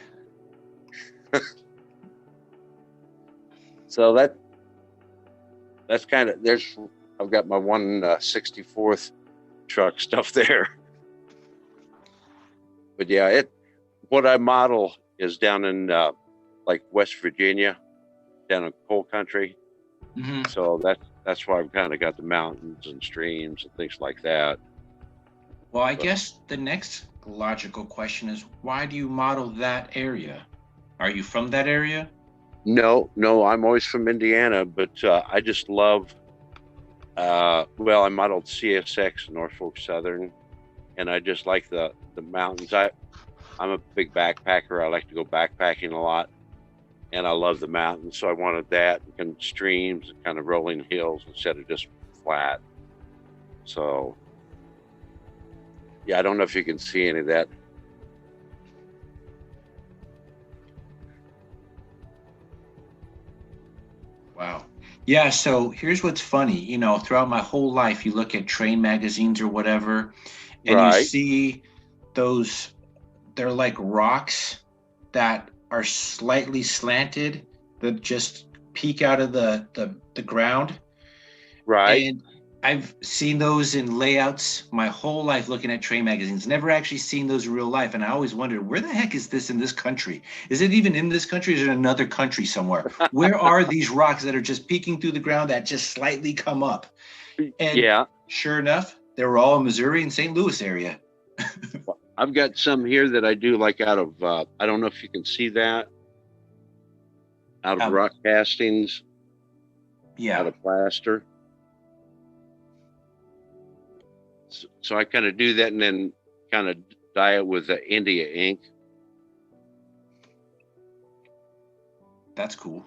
So that's kind of, I've got my 1/64th truck stuff there. But yeah, what I model is down in like West Virginia, down in coal country. Mm-hmm. So that's why I've kind of got the mountains and streams and things like that. Well, I guess the next logical question is, why do you model that area? Are you from that area? No, I'm always from Indiana, but I just love, I modeled CSX Norfolk Southern, and I just like the mountains. I'm a big backpacker. I like to go backpacking a lot, and I love the mountains. So I wanted that, and streams and kind of rolling hills instead of just flat. So Yeah, I don't know if you can see any of that. Wow. Yeah, so here's what's funny. Throughout my whole life, you look at train magazines or whatever, and you Right, see those, they're like rocks that are slightly slanted that just peek out of the ground. right. And I've seen those in layouts my whole life looking at train magazines. Never actually seen those in real life. And I always wondered, where the heck is this in this country? Is it even in this country? Is it another country somewhere? Where are these rocks that are just peeking through the ground that just slightly come up? And Yeah, sure enough, they were all in Missouri and St. Louis area. I've got some here that I do like out of, I don't know if you can see that, out of Um, rock castings, out yeah, of plaster. So I kind of do that and then kind of dye it with the India ink. that's cool.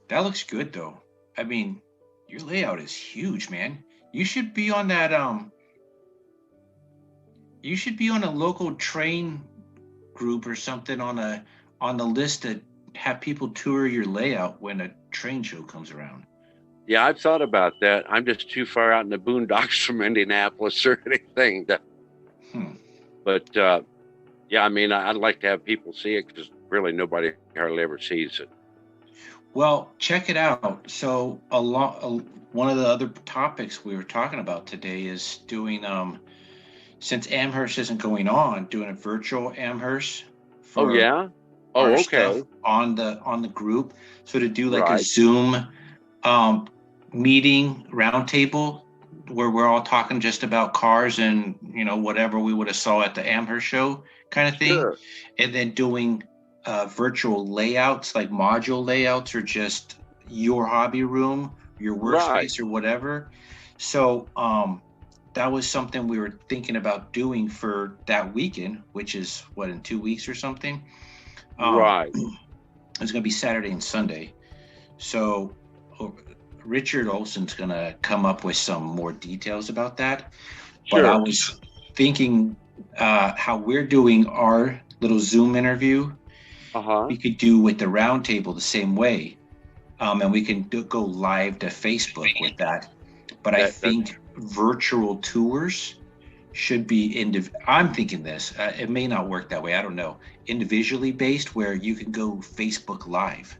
That looks good though. I mean, your layout is huge, man. You should be on that you should be on a local train group or something on the list to have people tour your layout when a train show comes around. Yeah, I've thought about that. I'm just too far out in the boondocks from Indianapolis or anything. Hmm. But yeah, I mean, I'd like to have people see it because really nobody hardly ever sees it. Well, check it out. So one of the other topics we were talking about today is doing since Amherst isn't going on, doing a virtual Amherst Oh for yeah. our Oh stuff okay. on the group. So to do like a Right. Zoom um, meeting roundtable where we're all talking just about cars and whatever we would have saw at the Amherst show kind of thing, Sure. and then doing virtual layouts like module layouts or just your hobby room, your Right. workspace or whatever. So that was something we were thinking about doing for that weekend, which is what, in 2 weeks or something. Right. It's going to be Saturday and Sunday. So Richard Olson's going to come up with some more details about that. But I Sure. was thinking how we're doing our little Zoom interview, Uh-huh. we could do with the roundtable the same way. And we can go live to Facebook with that. But I That think virtual tours should be I'm thinking this. It may not work that way. I don't know. Individually based, where you can go Facebook Live.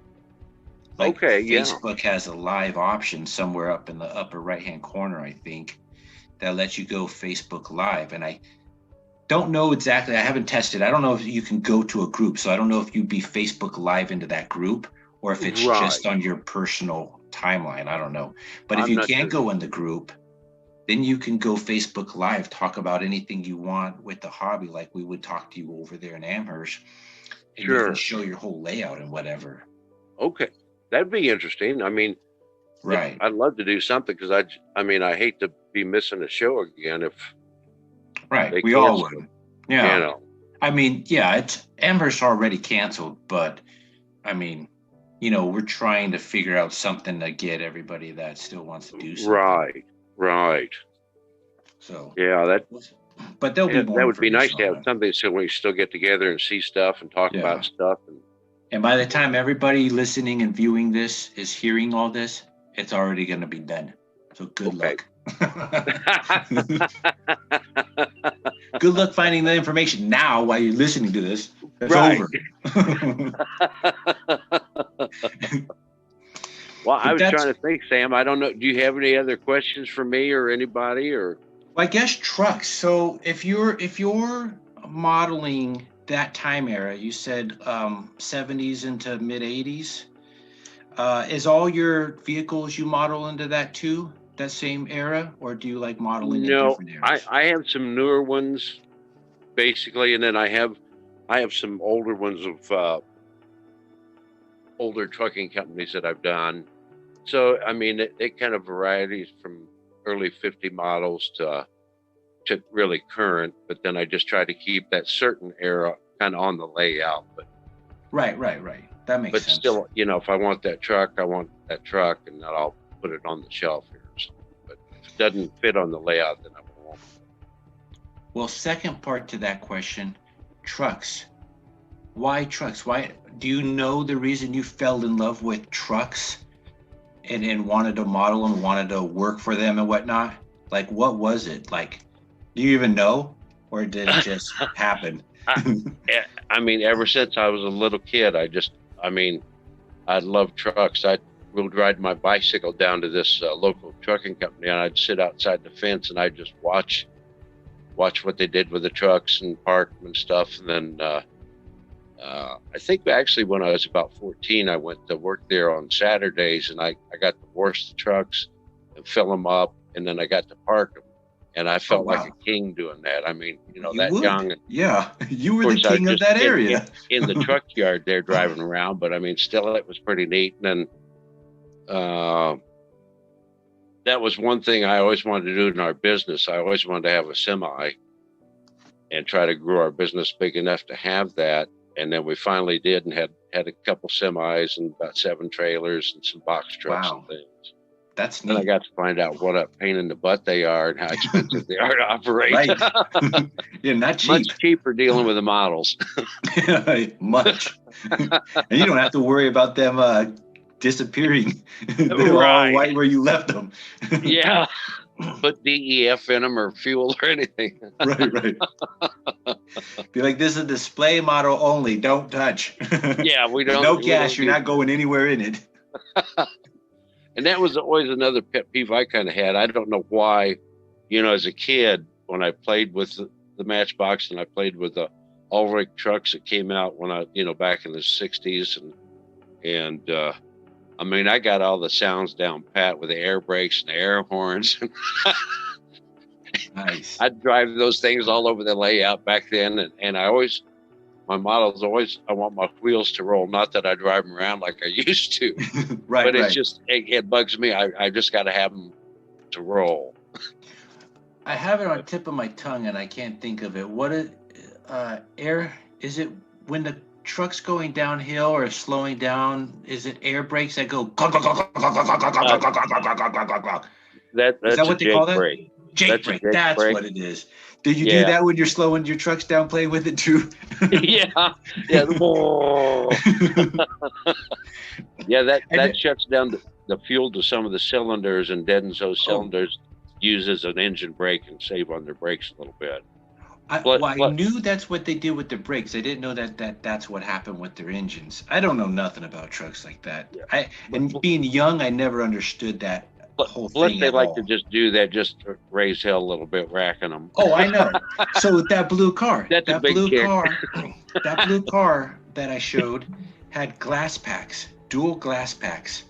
Like okay, yeah. Facebook has a live option somewhere up in the upper right hand corner, I think, that lets you go Facebook Live. And I don't know exactly. I haven't tested. I don't know if you can go to a group. So I don't know if you'd be Facebook Live into that group or if it's just Right. on your personal timeline. I don't know. But if I'm you not can't sure. go in the group, then you can go Facebook Live, talk about anything you want with the hobby, like we would talk to you over there in Amherst, and you can Sure. show your whole layout and whatever. Okay. That'd be interesting. I mean, Right. I'd love to do something because I mean, I hate to be missing a show again if Right. they We all cancel it, would. you Yeah. know. I mean, yeah, it's Amherst already canceled, but I mean, we're trying to figure out something to get everybody that still wants to do something. Right. Right. So, Yeah, but there'll be more that would be nice information to on have that. something so we still get together and see stuff and talk about Yeah. stuff and And by the time everybody listening and viewing this is hearing all this, it's already going to be done. So good okay. luck. Good luck finding the information now while you're listening to this. That's Right. over. Well, I But was that's, trying to think, Sam. I don't know. Do you have any other questions for me or anybody or? I guess, trucks. So if you're modeling that time era, you said 70s into mid 80s. Is all your vehicles you model into that too, that same era, or do you like modeling in No, different eras? I have some newer ones basically, and then I have some older ones of older trucking companies that I've done. So I mean, it kind of varieties from early 50 models to really current, but then I just try to keep that certain era kind of on the layout. Right. That makes But sense. still, if I want that truck, I want that truck, and then I'll put it on the shelf here or something. But if it doesn't fit on the layout, then I won't. Well, second part to that question, trucks. Why trucks? Why do you know the reason you fell in love with trucks and wanted to model them, wanted to work for them and whatnot? Like, what was it? Like, do you even know, or did it just happen? I, I mean, ever since I was a little kid, I mean, I love trucks. I would ride my bicycle down to this local trucking company, and I'd sit outside the fence and I'd just watch what they did with the trucks and park them and stuff. And then I think actually when I was about 14, I went to work there on Saturdays, and I got to wash the trucks and fill them up, and then I got to park them. And I Oh felt like wow, a king doing that. I mean, you that would. young. And Yeah, you of were the course, I was king of just that area. in the truck yard there driving around, but I mean, still, it was pretty neat. And then that was one thing I always wanted to do in our business. I always wanted to have a semi and try to grow our business big enough to have that. And then we finally did, and had a couple semis and about 7 trailers and some box trucks and Wow, things. that's Then I neat. got to find out what a pain in the butt they are and how expensive they are to operate. Right. Yeah, not Much cheap. cheaper dealing with the models. Much. And you don't have to worry about them disappearing. They're all Right. right where you left them. Yeah. Put DEF in them or fuel or anything. Right, right. Be like, this is a display model only. Don't touch. Yeah, No we gas. don't You're do not going anywhere in it. And that was always another pet peeve I kind of had. I don't know why, as a kid, when I played with the Matchbox and I played with the Ulrich trucks that came out when back in the 60s. And I mean, I got all the sounds down pat with the air brakes and the air horns. Nice. I'd drive those things all over the layout back then. And my models always, I want my wheels to roll. Not that I drive them around like I used to, Right, but it's right. just, it bugs me. I just got to have them to roll. I have it on tip of my tongue and I can't think of it. What is air? Is it when the truck's going downhill or slowing down? Is it air brakes that go? Uh, Is that that's a what they call Jake that? brake. Jake That's a brake. Jake That's brake. what it is. Did you do Yeah. that when you're slowing your trucks down, playing with it too? Yeah. Yeah. Yeah. That And shuts down the fuel to some of the cylinders and deadens those oh, cylinders. Use as an engine brake and save on their brakes a little bit. well, I knew that's what they did with the brakes. I didn't know that's what happened with their engines. I don't know nothing about trucks like that. And being young, I never understood that whole Plus, thing they at like to all. just do that, just to raise hell a little bit, racking them. Oh, I know. So that blue car, That's a big kick. that blue car that I showed had glass packs, dual glass packs,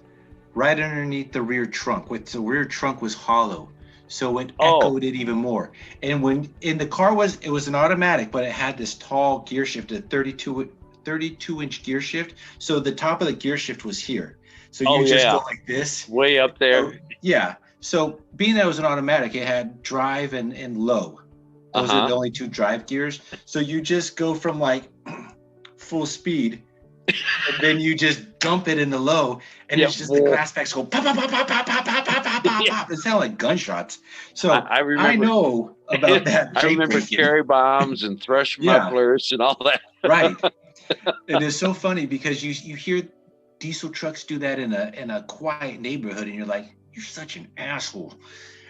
right underneath the rear trunk. With the rear trunk was hollow, so it Oh, echoed it even more. And when in the car it was an automatic, but it had this tall gear shift, a 32-inch gear shift. So the top of the gear shift was here. So you just go yeah, like this. way up there. So, yeah. So being that it was an automatic, it had drive and low. Those are the only 2 drive gears. So you just go from like full speed, and then you just dump it in the low, and it's just the glass packs go pop, pop, pop, pop, pop, pop, pop, pop, pop, pop, pop. It sounds like gunshots. So I I remember. know about that I Jake remember breaking. cherry bombs and thrush Yeah, mufflers and all that. right. And it's so funny because you hear diesel trucks do that in a quiet neighborhood, and you're like, you're such an asshole.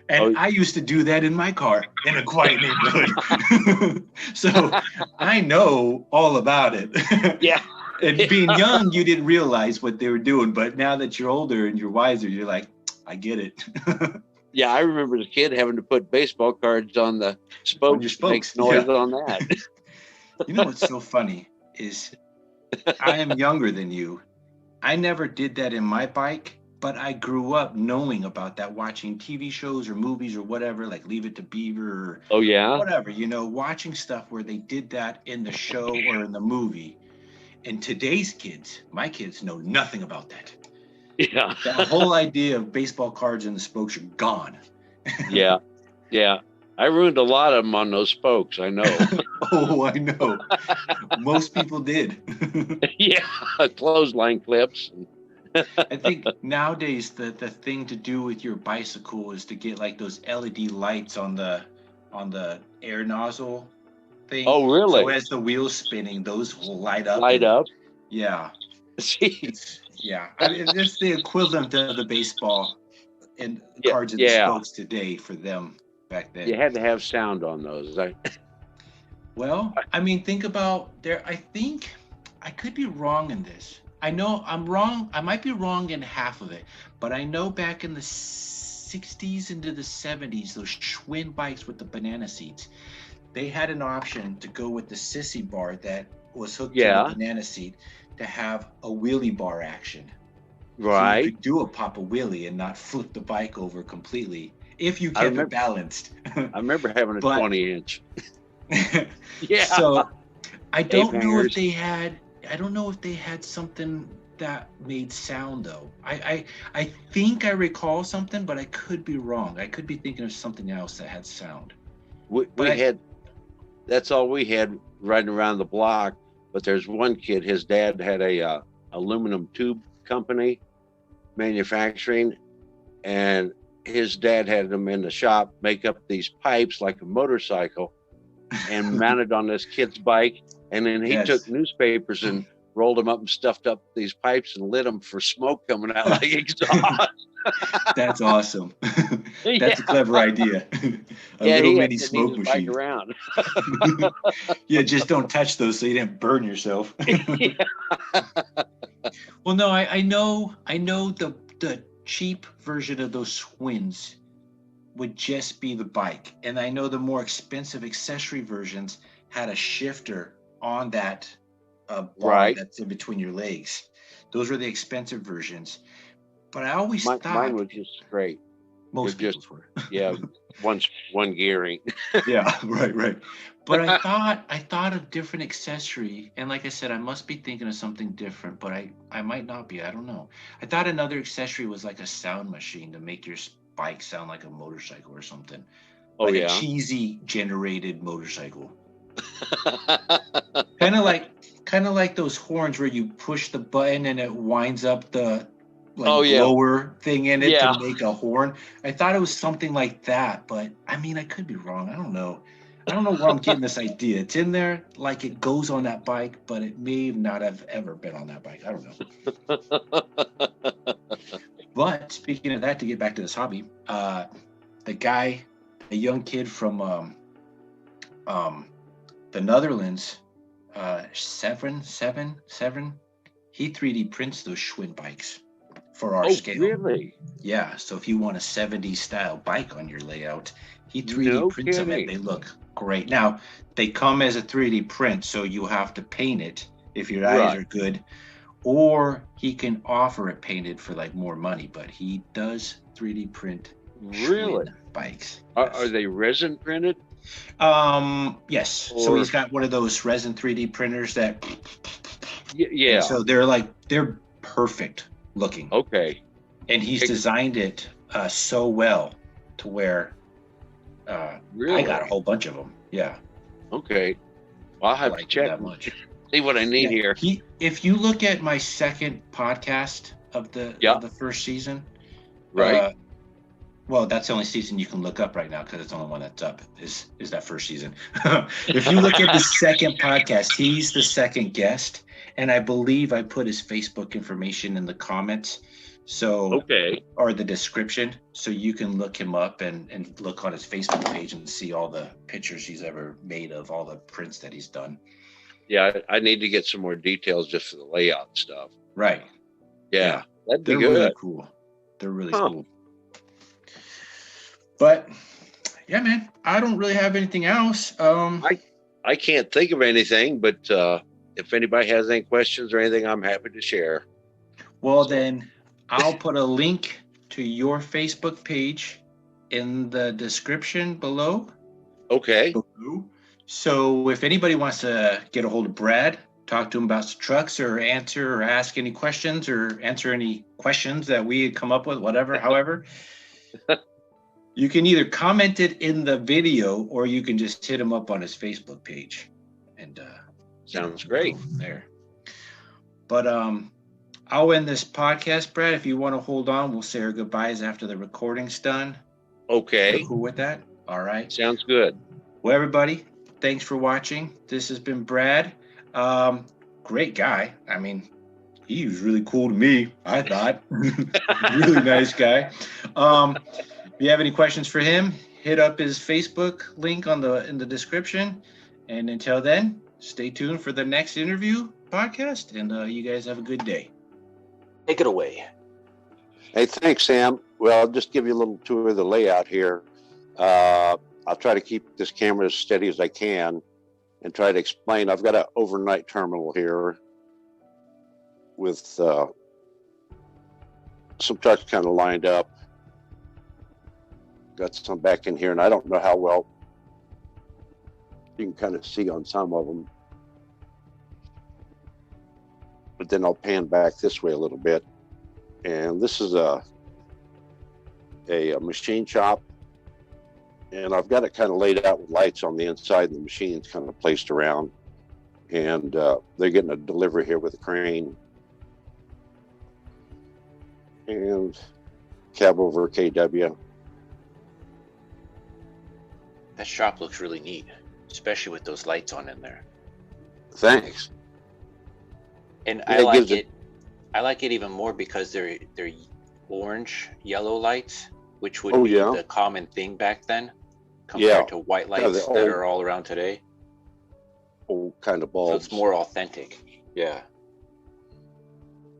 And Oh, I used to do that in my car in a quiet neighborhood. So I know all about it. yeah. And being young, you didn't realize what they were doing. But now that you're older and you're wiser, you're like, I get it. Yeah, I remember as a kid having to put baseball cards on the On your spokes to make spokes. noise Yeah. on that. You know what's so funny is I am younger than you. I never did that in my bike, but I grew up knowing about that, watching TV shows or movies or whatever, like Leave It to Beaver or Oh yeah, whatever, watching stuff where they did that in the show or in the movie. And today's kids, my kids, know nothing about that. yeah, That whole idea of baseball cards and the spokes are gone. yeah, yeah. I ruined a lot of them on those spokes. I know. Oh, I know. Most people did. Yeah, clothesline clips. I think nowadays the thing to do with your bicycle is to get like those LED lights on on the air nozzle thing. Oh, So really? as the wheels spinning, those will light up Light and up? yeah, See? it's yeah. I mean, it's the equivalent of the baseball and Yeah, cards and the yeah. spokes today for them back You then. had to have sound on those. Well, I mean, think about there. I think I could be wrong in this. I know I'm wrong. I might be wrong in half of it, but I know back in the 60s into the 70s, those Schwinn bikes with the banana seats, they had an option to go with the sissy bar that was hooked to the Yeah, banana seat to have a wheelie bar action. So you right. could do a pop a wheelie and not flip the bike over completely if you I kept it remember. balanced. I remember having a But 20-inch. Yeah, so I tape don't know if hangers. they had. I don't know if they had something that made sound though. I think I recall something, but I could be wrong. I could be thinking of something else that had sound. But We had. That's all we had riding around the block. But there's one kid. His dad had a aluminum tube company manufacturing, and his dad had them in the shop make up these pipes like a motorcycle and mounted on this kid's bike. And then he took yes, newspapers and rolled them up and stuffed up these pipes and lit them for smoke coming out like exhaust. that's awesome. That's a Yeah, clever idea. A yeah, little he mini didn't need smoke his bike machine. around. Yeah, just don't touch those so you didn't burn yourself. Yeah. Well, no, I know the cheap version of those Schwinns would just be the bike. And I know the more expensive accessory versions had a shifter on that bar Right. that's in between your legs. Those were the expensive versions. But I always Mine thought was just straight. It was most just, people's were. yeah, one gearing. Yeah, right. But I thought of different accessory, and like I said, I must be thinking of something different, but I might not be. I don't know. I thought another accessory was like a sound machine to make your bike sound like a motorcycle or something, Oh like a yeah. cheesy generated motorcycle. Kind of like those horns where you push the button and it winds up the Oh like yeah. blower thing in it to Yeah. make a horn. I thought it was something like that, but I mean, I could be wrong. I don't know. I don't know where I'm getting this idea. It's in there like it goes on that bike, but it may not have ever been on that bike. I don't know. But speaking of that, to get back to this hobby, the guy, a young kid from um, the Netherlands, Seven, he 3D prints those Schwinn bikes for our Oh scale. really? Yeah, so if you want a 70s style bike on your layout, he 3D No prints them and kidding. they look great. Now, they come as a 3D print, so you have to paint it if your eyes Right. are good, or he can offer it painted for like more money, but he does 3D print Schwinn Really? bikes. Are Yes. they resin printed Yes. So he's or? got one of those resin 3D printers that, and Yeah. so they're perfect looking, Okay. and he's designed it so well to where I got a Really? whole bunch of them. Yeah, Okay. Well, I'll I have to like them check that and much. see what I need Yeah, here. if you look at my second podcast Yeah. of the first season, Right. uh, well, that's the only season you can look up right now because it's the only one that's up is that first season. If you look at the second podcast, he's the second guest, and I believe I put his Facebook information in the comments, so Okay. or the description, so you can look him up and look on his Facebook page and see all the pictures he's ever made of all the prints that he's done. Yeah, I need to get some more details just for the layout stuff. Right. Yeah, Yeah. that'd be They're really good. cool. They're really Huh. cool. But yeah, man, I don't really have anything else. I can't think of anything, but if anybody has any questions or anything, I'm happy to share. Well, So, then I'll put a link to your Facebook page in the description below. okay. So if anybody wants to get a hold of Brad, talk to him about some trucks or answer or ask any questions or answer any questions that we had come up with, whatever, however, you can either comment it in the video or you can just hit him up on his Facebook page. And Sounds great. go from there. But I'll end this podcast, Brad. If you want to hold on, we'll say our goodbyes after the recording's done. Okay. You're cool with that? All right. Sounds good. Well, everybody, thanks for watching. This has been Brad. Great guy. I mean, he was really cool to me, I thought. Really nice guy. If you have any questions for him, hit up his Facebook link in the description. And until then, stay tuned for the next interview podcast. And you guys have a good day. Take it away. Hey, thanks, Sam. Well, I'll just give you a little tour of the layout here. I'll try to keep this camera as steady as I can and try to explain. I've got an overnight terminal here with some trucks kind of lined up. Got some back in here, and I don't know how well you can kind of see on some of them. But then I'll pan back this way a little bit. And this is a machine shop. And I've got it kind of laid out with lights on the inside, and the machine's kind of placed around. And they're getting a delivery here with a crane. And cab over KW. That shop looks really neat, especially with those lights on in there. Thanks. And I like it. I like it even more because they're orange, yellow lights, which would be the common thing back then, compared to white lights that are all around today. Old kind of bulbs. So it's more authentic. Yeah.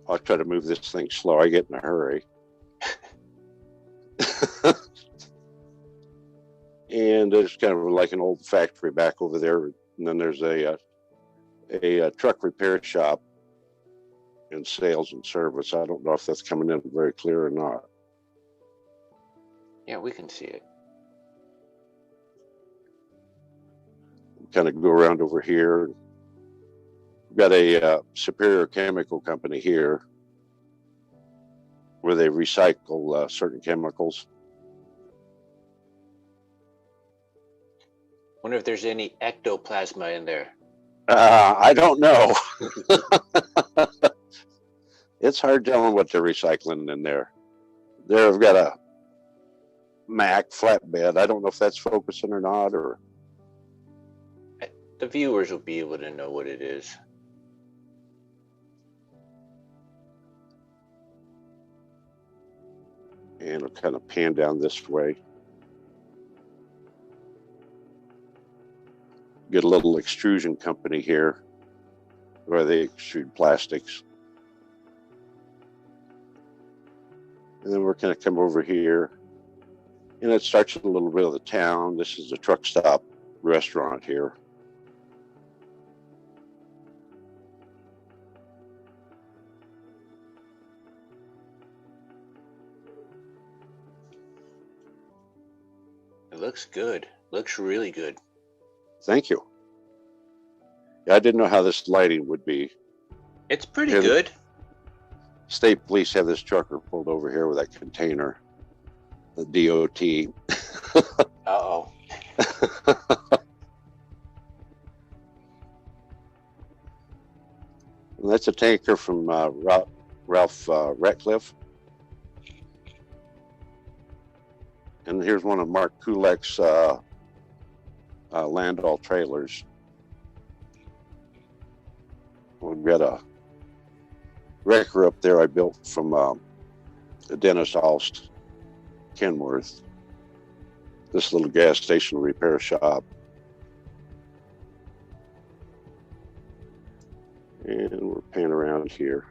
I'll try to move this thing slow. I get in a hurry. And there's kind of like an old factory back over there. And then there's a truck repair shop and sales and service. I don't know if that's coming in very clear or not. Yeah, we can see it. Kind of go around over here. We've got a Superior Chemical Company here where they recycle certain chemicals. Wonder if there's any ectoplasma in there. I don't know. It's hard telling what they're recycling in there. They've got a Mack flatbed. I don't know if that's focusing or not, or the viewers will be able to know what it is. And I'll kind of pan down this way. Get a little extrusion company here where they extrude plastics. And then we're going to come over here. And it starts with a little bit of the town. This is a truck stop restaurant here. It looks good. Looks really good. Thank you. Yeah, I didn't know how this lighting would be. It's pretty good. State police have this trucker pulled over here with that container. The DOT. Uh-oh. And that's a tanker from Ralph Ratcliffe. And here's one of Mark Kulek's Landau trailers. We've got a wrecker up there I built from Dennis Alst, Kenworth. This little gas station repair shop. And we're panning around here.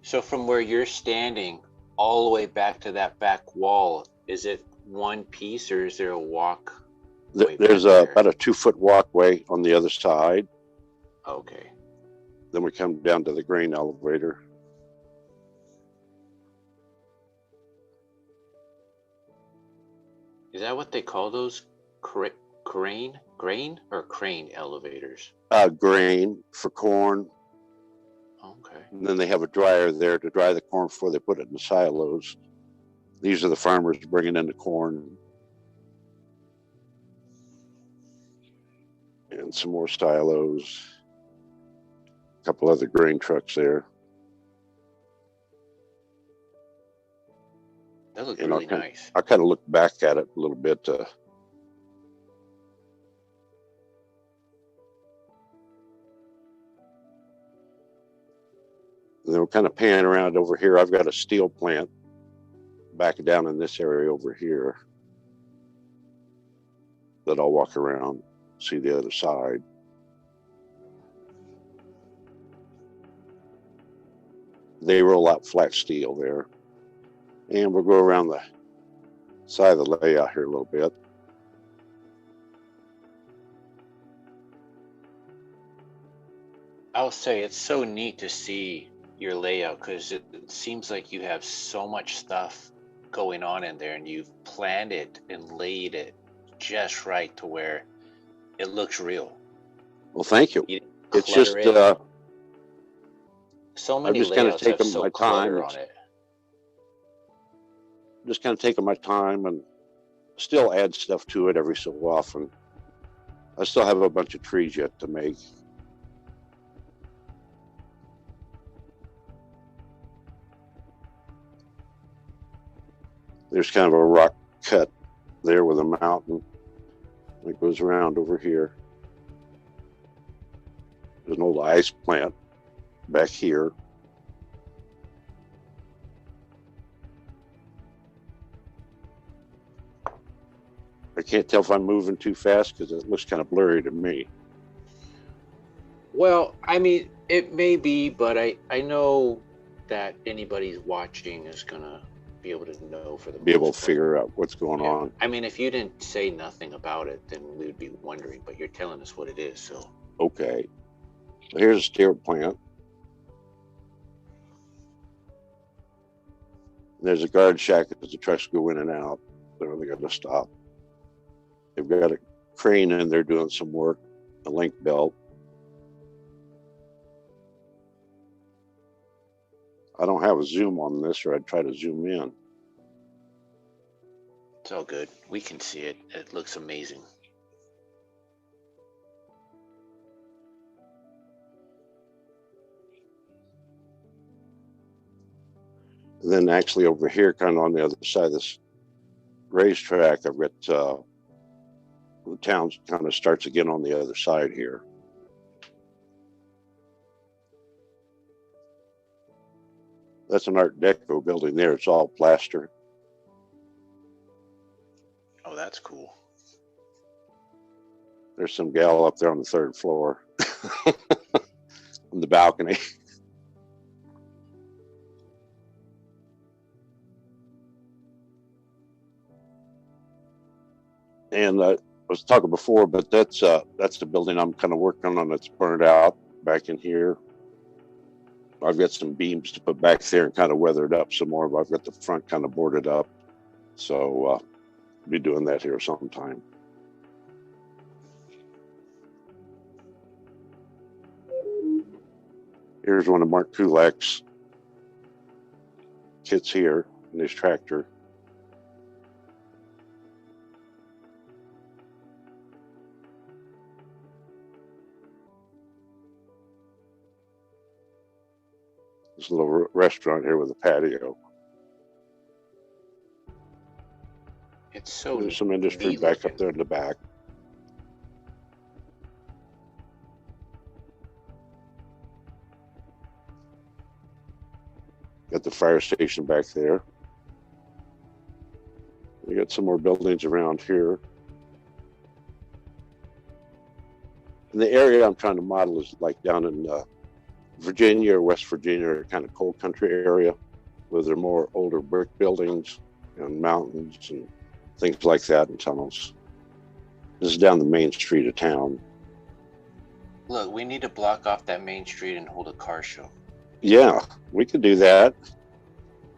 So from where you're standing all the way back to that back wall, is it one piece or is there a walk? There's about a 2-foot walkway on the other side. Okay. Then we come down to the grain elevator. Is that what they call those? Grain or crane elevators? Grain for corn. Okay. And then they have a dryer there to dry the corn before they put it in the silos. These are the farmers bringing in the corn. And some more silos. A couple other grain trucks there. look and really nice. I kind of look back at it a little bit. And then we're kind of panning around over here. I've got a steel plant back down in this area over here that I'll walk around, see the other side. They roll out flat steel there. And we'll go around the side of the layout here a little bit. I'll say it's so neat to see your layout because it seems like you have so much stuff going on in there and you've planned it and laid it just right to where it looks real. Well, thank you. It's just so many layouts have so clutter on it. Just kind of taking my time and still add stuff to it every so often. I still have a bunch of trees yet to make. There's kind of a rock cut there with a mountain that goes around over here. There's an old ice plant back here. I can't tell if I'm moving too fast because it looks kind of blurry to me. Well, I mean, it may be, but I know that anybody watching is going to be able to know for the be able to figure out what's going on. I mean, if you didn't say nothing about it, then we would be wondering, but you're telling us what it is, so. Okay. So here's a steel plant. There's a guard shack as the trucks go in and out. They're really got to stop. They've got a crane in there doing some work, a link belt. I don't have a zoom on this, or I'd try to zoom in. It's all good. We can see it. It looks amazing. And then actually over here, kind of on the other side of this racetrack, I've got the town kind of starts again on the other side here. That's an Art Deco building there. It's all plaster. Oh, that's cool. There's some gal up there on the third floor on the balcony. And I was talking before, but that's the building I'm kind of working on that's burned out back in here. I've got some beams to put back there and kind of weathered up some more, but I've got the front kind of boarded up. So I'll be doing that here sometime. Here's one of Mark Kulak's kits here in his tractor. This little restaurant here with a patio. It's so There's some industry back up there in the back. Got the fire station back there. We got some more buildings around here. And the area I'm trying to model is like down in Virginia or West Virginia, or kind of coal country area, where there are more older brick buildings and mountains and things like that and tunnels. This is down the main street of town. Look, we need to block off that main street and hold a car show. Yeah, we could do that.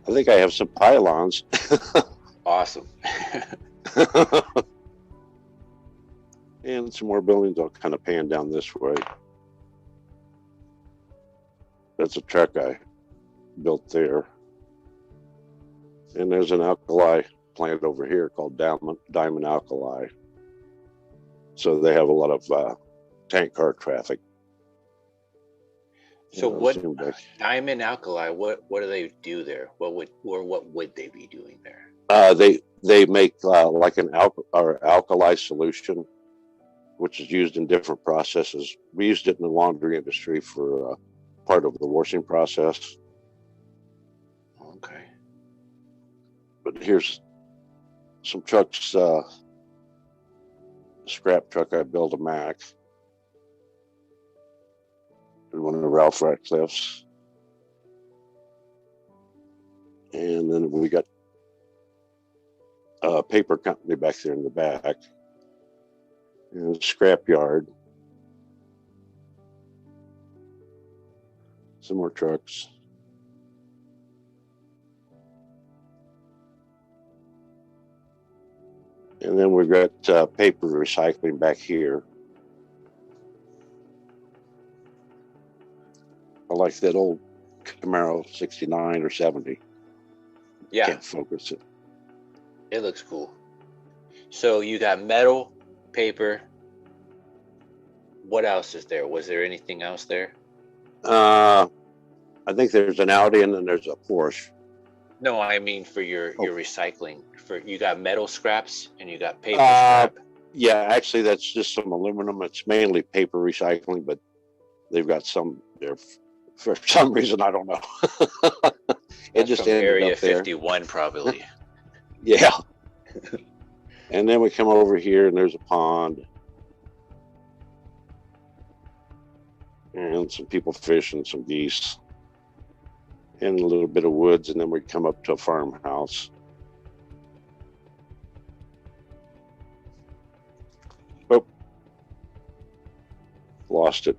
I think I have some pylons. Awesome. And some more buildings. I'll kind of pan down this way. That's a truck I built there. And there's an alkali plant over here called Diamond Alkali. So they have a lot of tank car traffic. So Diamond Alkali, what do they do there? What would they be doing there? They make like an alkali solution, which is used in different processes. We used it in the laundry industry for part of the washing process. Okay. But here's some trucks. Scrap truck I built, a Mac. One of the Ralph Ratcliffe's. And then we got a paper company back there in the back. And a scrap yard. Some more trucks. And then we've got paper recycling back here. I like that old Camaro 69 or 70. Yeah. Can't focus it. It looks cool. So you got metal, paper. What else is there? Was there anything else there? I think there's an Audi and then there's a Porsche. No, I mean for your recycling. For you got metal scraps and you got paper scrap. Yeah, actually that's just some aluminum. It's mainly paper recycling, but they've got some there for some reason, I don't know. It just from ended Area up there. 51 probably. Yeah. And then we come over here and there's a pond. And some people fishing, some geese. And a little bit of woods, and then we come up to a farmhouse. Oh, lost it.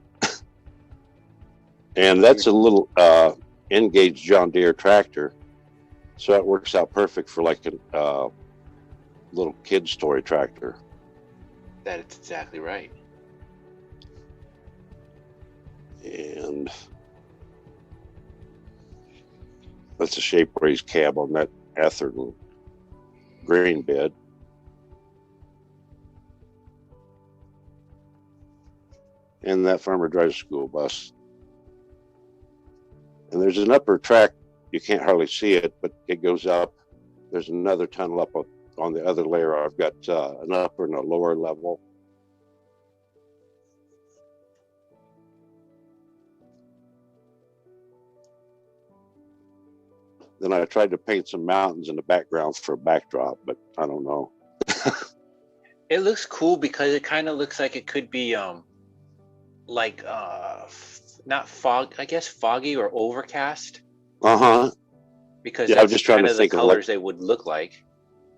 And that's a little N-gauge John Deere tractor, so that works out perfect for like a little kid's toy tractor. That's exactly right. And that's a shape raised cab on that Atherton grain bed. And that farmer drives a school bus. And there's an upper track, you can't hardly see it, but it goes up. There's another tunnel up on the other layer. I've got an upper and a lower level. Then I tried to paint some mountains in the background for a backdrop, but I don't know. It looks cool because it kind of looks like it could be like not fog, I guess foggy or overcast. Uh-huh. Because yeah, that's I'm just trying kind to of the think colors of like, they would look like.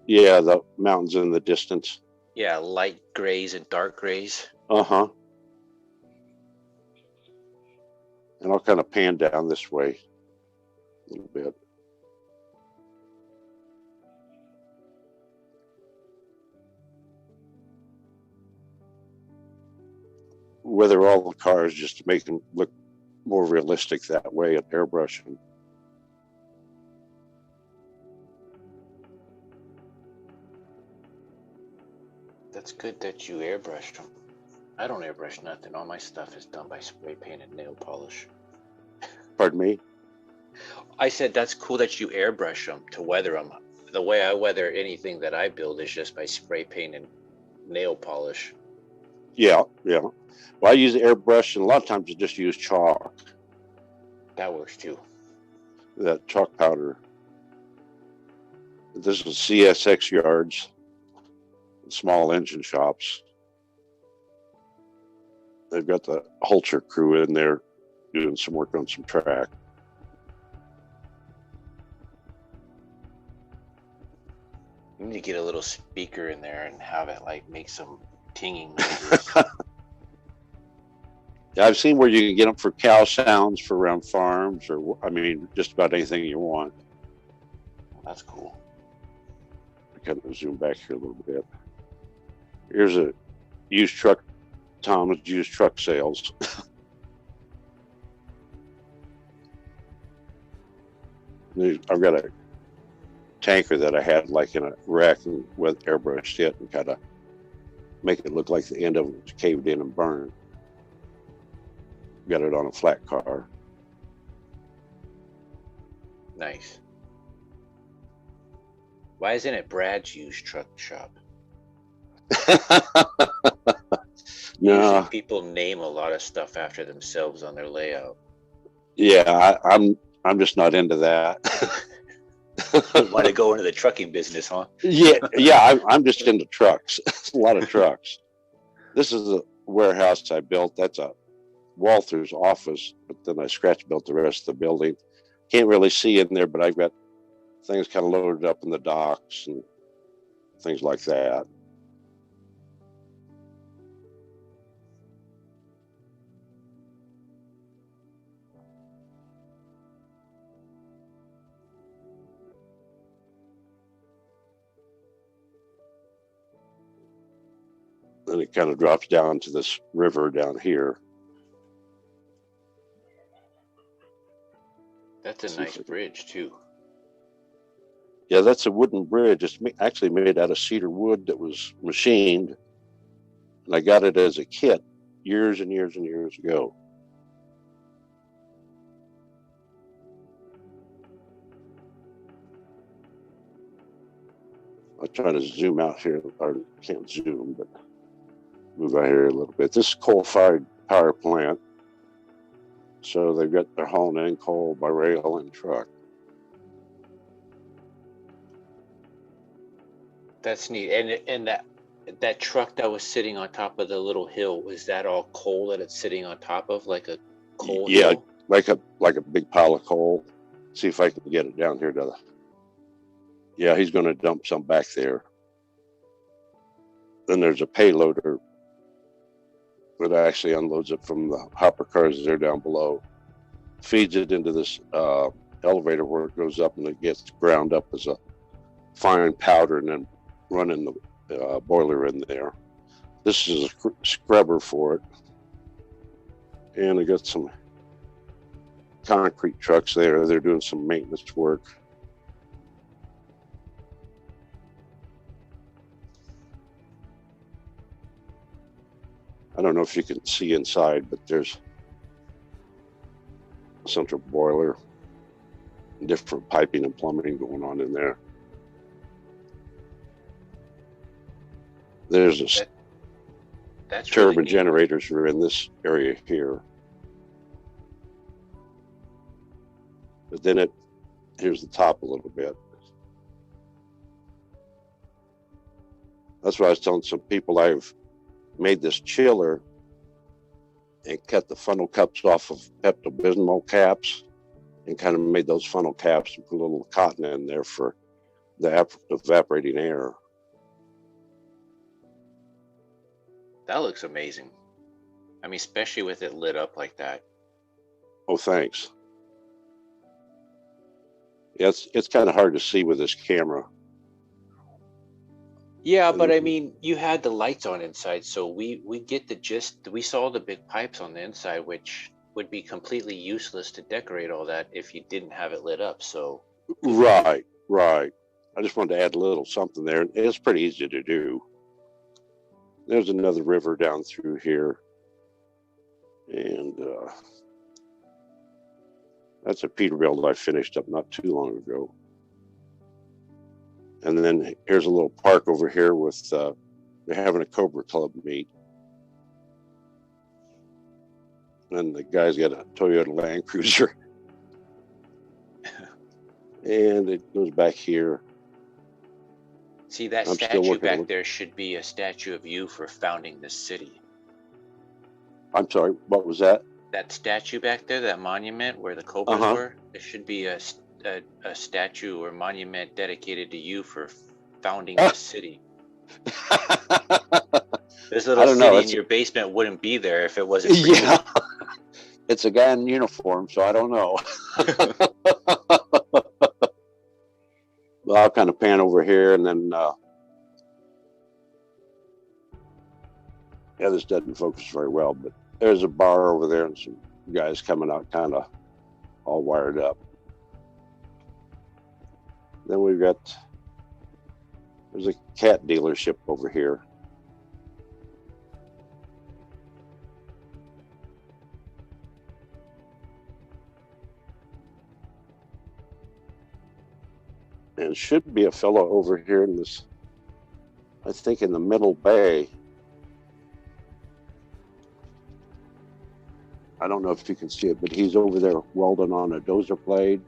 Yeah, the mountains in the distance. Yeah, light grays and dark grays. Uh-huh. And I'll kind of pan down this way a little bit. Weather all the cars just to make them look more realistic that way at airbrushing. That's good that you airbrushed them. I don't airbrush nothing. All my stuff is done by spray paint and nail polish. Pardon me? I said that's cool that you airbrush them to weather them. The way I weather anything that I build is just by spray paint and nail polish. Yeah. Well, I use airbrush, and a lot of times I just use chalk. That works too. That chalk powder. This is CSX yards, small engine shops. They've got the Holcher crew in there doing some work on some track. You need to get a little speaker in there and have it like make some tinging noises. I've seen where you can get them for cow sounds for around farms, or I mean, just about anything you want. That's cool. I kind of zoom back here a little bit. Here's a used truck, Tom's used truck sales. I've got a tanker that I had like in a wreck and with airbrushed it and kind of make it look like the end of it was caved in and burned. Got it on a flat car. Nice. Why isn't it Brad's used truck shop? Usually No, people name a lot of stuff after themselves on their layout. yeah, I'm just not into that. You want to go into the trucking business, huh? Yeah, I'm just into trucks. A lot of trucks. This is a warehouse I built. That's a Walther's office, but then I scratch built the rest of the building. Can't really see in there, but I've got things kind of loaded up in the docks and things like that. Then it kind of drops down to this river down here. That's a nice bridge too. Yeah, that's a wooden bridge. It's actually made out of cedar wood that was machined. And I got it as a kit years and years and years ago. I'm trying to zoom out here, or can't zoom, but move out here a little bit. This is coal-fired power plant. So they're hauling in coal by rail and truck. That's neat. And that truck that was sitting on top of the little hill, was that all coal that it's sitting on top of, like a coal hill? like a big pile of coal. See if I can get it down here to the. Yeah, he's going to dump some back there. Then there's a payloader that actually unloads it from the hopper cars there down below, feeds it into this elevator where it goes up and it gets ground up as a fine powder and then running the boiler in there. This is a scrubber for it. And I got some concrete trucks there. They're doing some maintenance work. I don't know if you can see inside, but there's a central boiler, different piping and plumbing going on in there. There's that's turbine really generators are in this area here. But then here's the top a little bit. That's why I was telling some people I've made this chiller and cut the funnel cups off of Pepto-Bismol caps and kind of made those funnel caps and put a little cotton in there for the evaporating air. That looks amazing. I mean, especially with it lit up like that. Oh, thanks. Yeah, it's kind of hard to see with this camera. Yeah, but I mean, you had the lights on inside, so we get the gist. We saw the big pipes on the inside, which would be completely useless to decorate all that if you didn't have it lit up. So Right. I just wanted to add a little something there. It's pretty easy to do. There's another river down through here. And that's a Peterbilt I finished up not too long ago. And then here's a little park over here with they're having a Cobra Club meet. And the guy's got a Toyota Land Cruiser. And it goes back here. See, that statue back there should be a statue of you for founding this city. I'm sorry, what was that? That statue back there, that monument where the Cobras were, there should be a statue or monument dedicated to you for founding this city. This little city in your basement wouldn't be there if it wasn't for you. It's a guy in uniform, so I don't know. Well, I'll kind of pan over here and then this doesn't focus very well, but there's a bar over there and some guys coming out kind of all wired up. Then there's a cat dealership over here. And should be a fellow over here in this, I think in the middle bay. I don't know if you can see it, but he's over there welding on a dozer blade.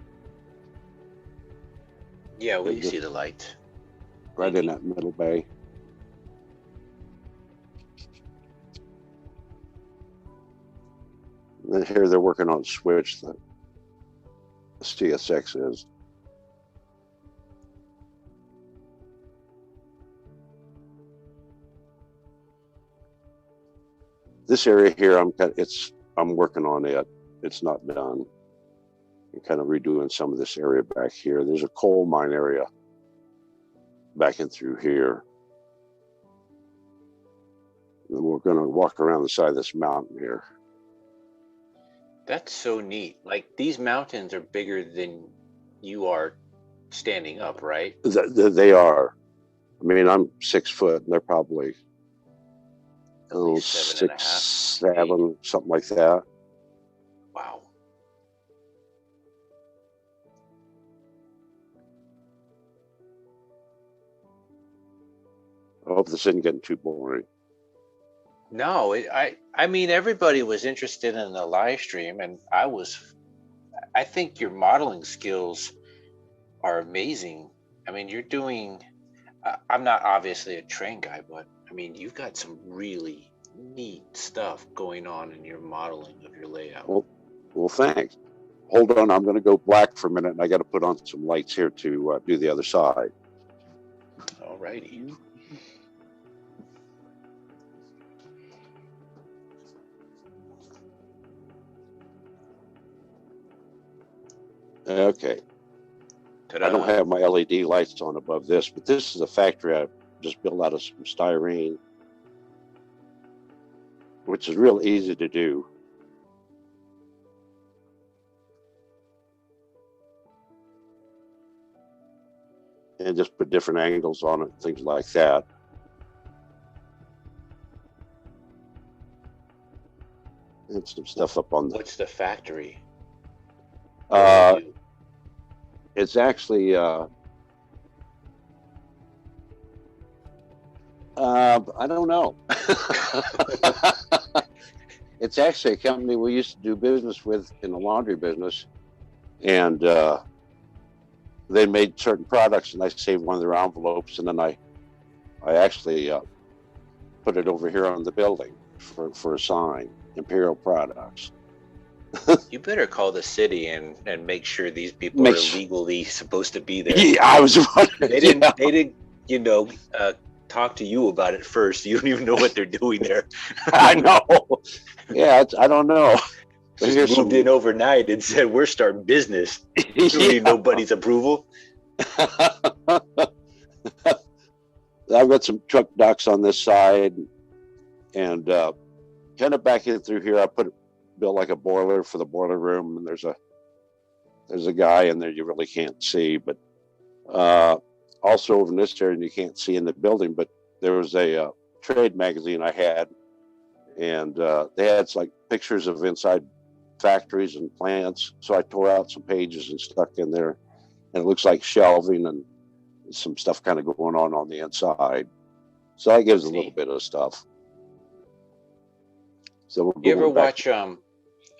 Yeah, we see the light. Right in that middle bay. And then here they're working on a switch that the CSX is. This area here, I'm working on it. It's not done. I'm kind of redoing some of this area back here. There's a coal mine area back in through here. And we're going to walk around the side of this mountain here. That's so neat. Like, these mountains are bigger than you are standing up, right? They are. I mean, I'm 6 foot, and they're probably a little 6, 7, something like that. Wow. I hope this isn't getting too boring. No, I mean, everybody was interested in the live stream, and I think your modeling skills are amazing. I mean, you're doing, I'm not obviously a train guy, but I mean, you've got some really neat stuff going on in your modeling of your layout. Well, thanks. Hold on, I'm going to go black for a minute, and I got to put on some lights here to do the other side. All righty. Okay. Ta-da. I don't have my LED lights on above this, but this is a factory I just built out of some styrene, which is real easy to do. And just put different angles on it, things like that. And some stuff up on the... What's the factory? It's actually I don't know. It's actually a company we used to do business with in the laundry business, and they made certain products, and I saved one of their envelopes, and then I actually put it over here on the building for a sign, Imperial Products. You better call the city and make sure these people are legally supposed to be there. Yeah, I was wondering. They didn't, talk to you about it first. You don't even know what they're doing there. I know. Yeah, I don't know. Just moved in overnight and said, we're starting business. You don't need nobody's approval. I've got some truck docks on this side, and kind of back in through here, I built like a boiler for the boiler room, and there's a guy in there you really can't see, but also over in this area you can't see in the building, but there was a trade magazine I had, and they had like pictures of inside factories and plants, so I tore out some pages and stuck in there, and it looks like shelving and some stuff kind of going on the inside, so that gives a little bit of stuff. So you ever watch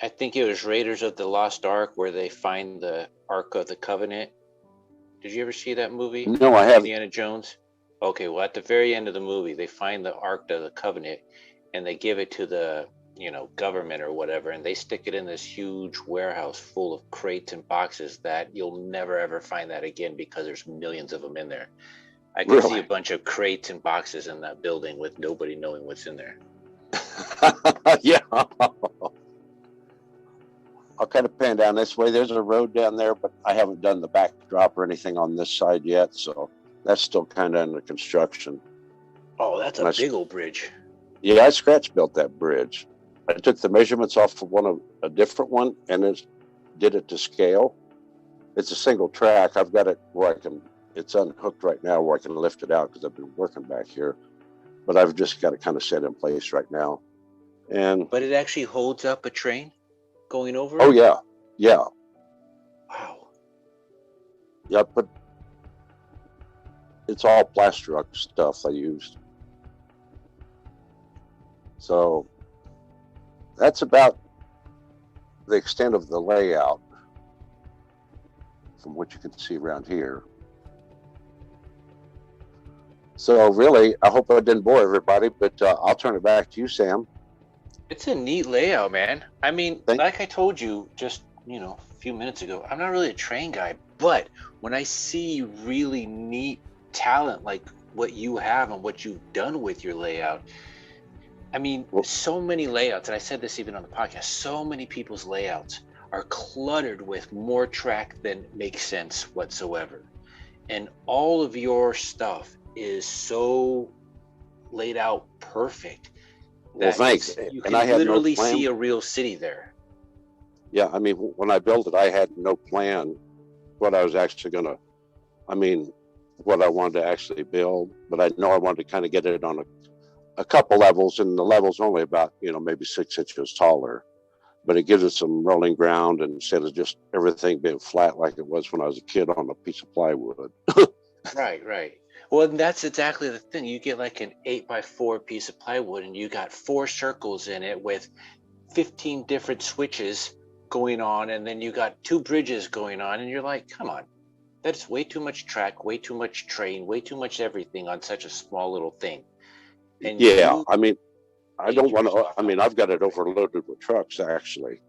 I think it was Raiders of the Lost Ark, where they find the Ark of the Covenant? Did you ever see that movie? No, I haven't. Indiana Jones? Okay, well, at the very end of the movie, they find the Ark of the Covenant, and they give it to the government or whatever, and they stick it in this huge warehouse full of crates and boxes that you'll never ever find that again, because there's millions of them in there. I can see a bunch of crates and boxes in that building with nobody knowing what's in there. Yeah. I'll kind of pan down this way. There's a road down there, but I haven't done the backdrop or anything on this side yet, so that's still kind of under construction. Oh, that's a big old bridge. Yeah, I scratch built that bridge. I took the measurements off of a different one, and did it to scale. It's a single track. I've got it where it's unhooked right now where I can lift it out because I've been working back here, but I've just got it kind of set in place right now. But it actually holds up a train going over? Oh, yeah. Wow. Yeah, it's all plaster stuff I used. So that's about the extent of the layout from what you can see around here. So really, I hope I didn't bore everybody, but I'll turn it back to you, Sam. It's a neat layout, man. I mean, like I told you just, a few minutes ago, I'm not really a train guy, but when I see really neat talent like what you have and what you've done with your layout, I mean, so many layouts, and I said this even on the podcast, so many people's layouts are cluttered with more track than makes sense whatsoever. And all of your stuff is so laid out perfect. Well, thanks. You can literally see a real city there. Yeah, I mean, when I built it, I had no plan what I was actually going to, what I wanted to actually build. But I know I wanted to kind of get it on a couple levels, and the level's only about, maybe 6 inches taller. But it gives it some rolling ground, and instead of just everything being flat like it was when I was a kid on a piece of plywood. Right. Well, that's exactly the thing. You get like an 8x4 piece of plywood, and you got 4 circles in it with 15 different switches going on, and then you got 2 bridges going on, and you're like, come on, that's way too much track, way too much train, way too much everything on such a small little thing. And yeah, I mean, I don't want to, I've got it overloaded with trucks, actually.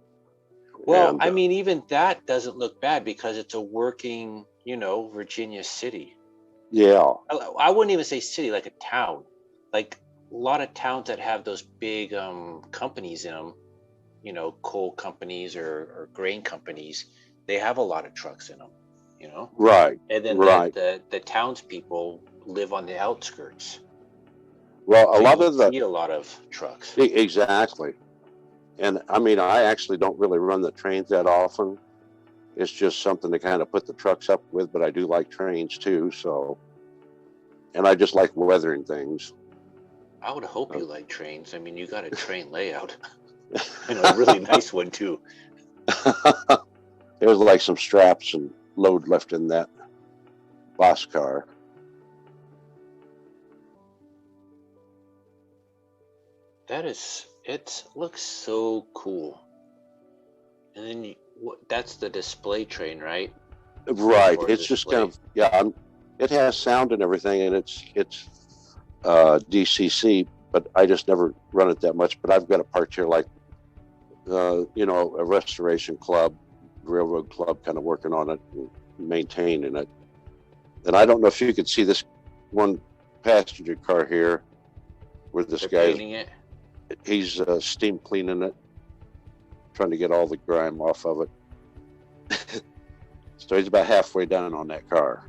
Well, and, I mean, even that doesn't look bad because it's a working, Virginia city. Yeah. I wouldn't even say city, like a town. Like a lot of towns that have those big companies in them, coal companies or grain companies, they have a lot of trucks in them, Right. And then the townspeople live on the outskirts. Well, so see a lot of trucks. Exactly. And I mean, I actually don't really run the trains that often. It's just something to kind of put the trucks up with, but I do like trains too. So, and I just like weathering things. I would hope you like trains. I mean, you got a train layout and a really nice one too. There's like some straps and load left in that boxcar. It looks so cool. And then that's the display train, right? Right. It's just kind of, it has sound and everything, and it's DCC, but I just never run it that much. But I've got a part here like, a restoration club, railroad club, kind of working on it and maintaining it. And I don't know if you could see this one passenger car here where this guy's painting it. He's steam cleaning it, trying to get all the grime off of it. So he's about halfway done on that car.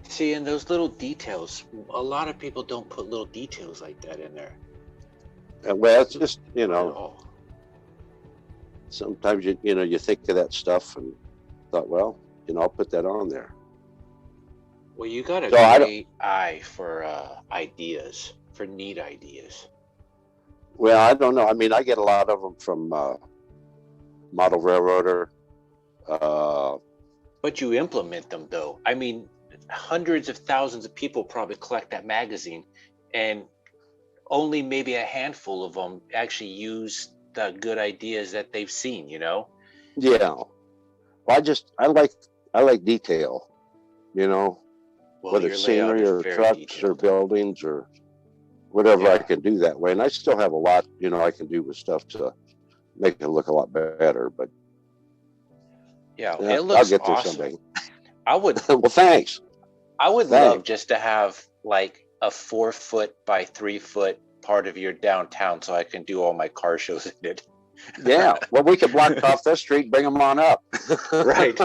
See, and those little details, a lot of people don't put little details like that in there. And well, it's just, sometimes you think of that stuff and thought, well, I'll put that on there. Well, you got a great eye for ideas, for neat ideas. Well, I don't know. I mean, I get a lot of them from Model Railroader. But you implement them, though. I mean, hundreds of thousands of people probably collect that magazine, and only maybe a handful of them actually use the good ideas that they've seen, Yeah. Well, I like detail, well, whether it's scenery or trucks detailed. Or buildings or whatever I can do that way. And I still have a lot, I can do with stuff to make it look a lot better, but it looks I'll get there awesome. Someday. I would. Well, thanks. I would love just to have like a 4-foot by 3-foot part of your downtown so I can do all my car shows in it. Yeah. Well, we could block off this street, bring them on up. Right.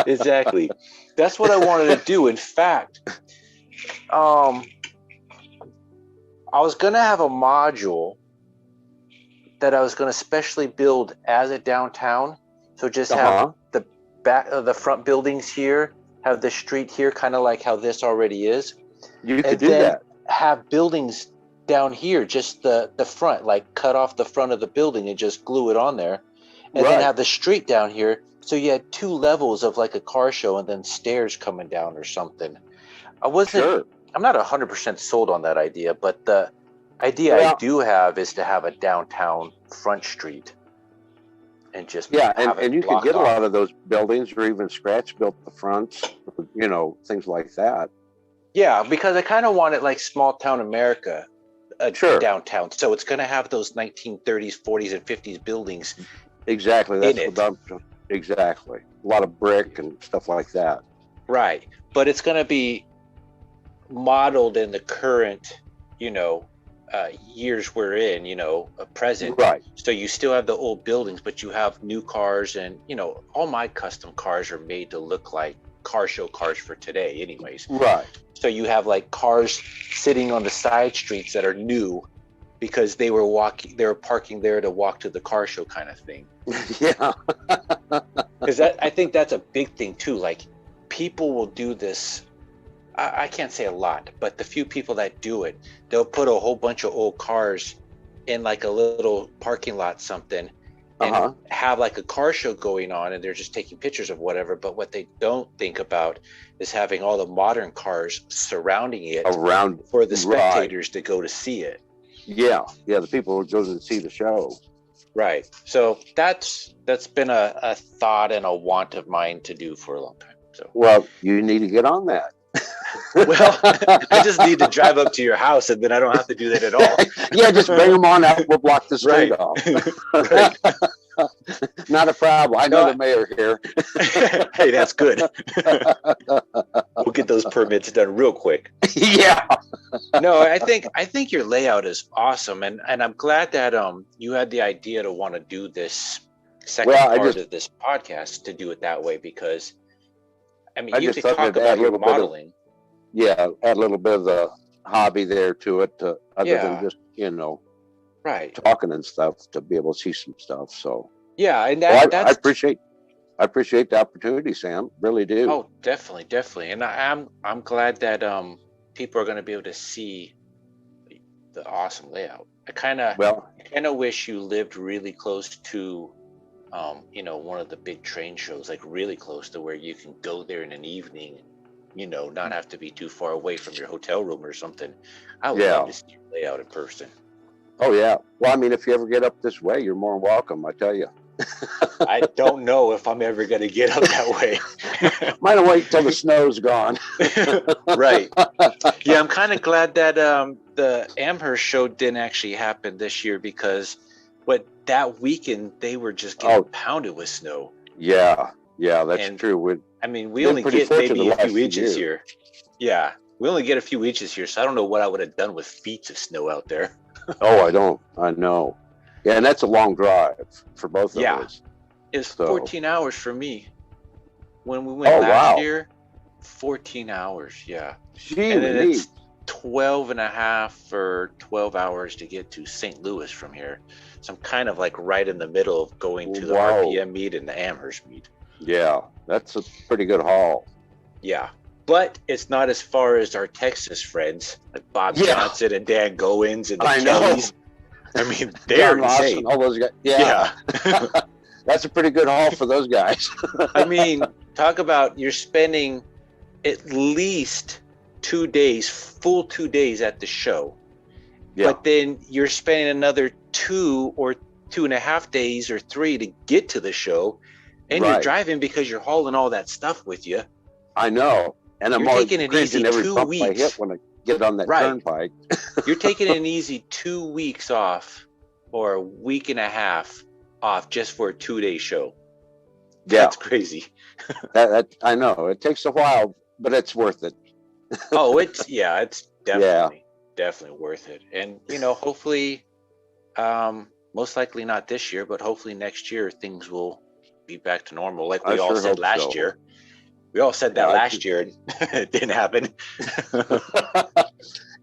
Exactly. That's what I wanted to do. In fact, I was going to have a module that I was going to specially build as a downtown. So just have the back of the front buildings here, have the street here, kind of like how this already is. You could do that. Have buildings down here, just the front, like cut off the front of the building and just glue it on there. And then have the street down here. So you had 2 levels of like a car show and then stairs coming down or something. Sure. I'm not 100% sold on that idea, but the idea I do have is to have a downtown front street and just and you can get a lot of those buildings or even scratch built the fronts, you know, things like that. Yeah, because I kind of want it like small town America, downtown. So it's going to have those 1930s, 40s, and 50s buildings. Exactly. That's exactly. A lot of brick and stuff like that. Right. But it's going to be modeled in the current, you know, years we're in, you know, present. Right. So you still have the old buildings, but you have new cars, and, you know, all my custom cars are made to look like car show cars for today anyways. Right. So you have like cars sitting on the side streets that are new because they were parking there to walk to the car show kind of thing. Yeah. Because I think that's a big thing too. Like, people will do this. I can't say a lot, but the few people that do it, they'll put a whole bunch of old cars in like a little parking lot something and have like a car show going on, and they're just taking pictures of whatever. But what they don't think about is having all the modern cars surrounding it for the spectators to go to see it. Yeah, the people who go to see the show. Right. So that's been a thought and a want of mine to do for a long time. So, well, you need to get on that. Well, I just need to drive up to your house, and then I don't have to do that at all. Yeah, just bring them on out. We'll block the street off. Right. Not a problem. I know the mayor here. Hey, that's good. We'll get those permits done real quick. Yeah. No, I think your layout is awesome, and I'm glad that you had the idea to want to do this second part of this podcast to do it that way, because I mean, you could talk about your modeling. Add a little bit of the hobby there to it, other than just, you know, talking and stuff, to be able to see some stuff. So and I appreciate the opportunity, Sam. Really do. Oh, definitely, and I'm glad that people are going to be able to see the awesome layout. I kind of wish you lived really close to you know, one of the big train shows, like really close to where you can go there in an evening, you know, not have to be too far away from your hotel room or something. I would love to see your layout in person. Oh yeah. Well, I mean, if you ever get up this way, you're more than welcome, I tell you. I don't know if I'm ever going to get up that way. Might wait till the snow's gone. Right. Yeah, I'm kind of glad that the Amherst show didn't actually happen this year, because that weekend they were just getting pounded with snow. Yeah, that's true. We only get maybe a few inches here. Yeah, we only get a few inches here, so I don't know what I would have done with feet of snow out there. I know. Yeah, and that's a long drive for both of us. It's 14 hours for me. When we went last year, 14 hours, yeah. And then it's 12 and a half or 12 hours to get to St. Louis from here. So I'm kind of like right in the middle of going to the RPM meet and the Amherst meet. Yeah, that's a pretty good haul. Yeah, but it's not as far as our Texas friends, like Bob Johnson and Dan Goins and the Kellys. I mean, they're insane. All those guys. Yeah. That's a pretty good haul for those guys. I mean, talk about you're spending at least 2 days, full 2 days at the show. Yeah. But then you're spending another 2 or 2.5 days or 3 to get to the show. And you're driving because you're hauling all that stuff with you. I know. And I'm taking it easy every 2 bump weeks. I hit when I get on that turnpike. You're taking an easy 2 weeks off or a week and a half off just for a 2-day show. That's crazy. that I know. It takes a while, but it's worth it. It's definitely worth it. And, you know, hopefully, most likely not this year, but hopefully next year things will be back to normal, like we all said last year. We all said that last year, and it didn't happen.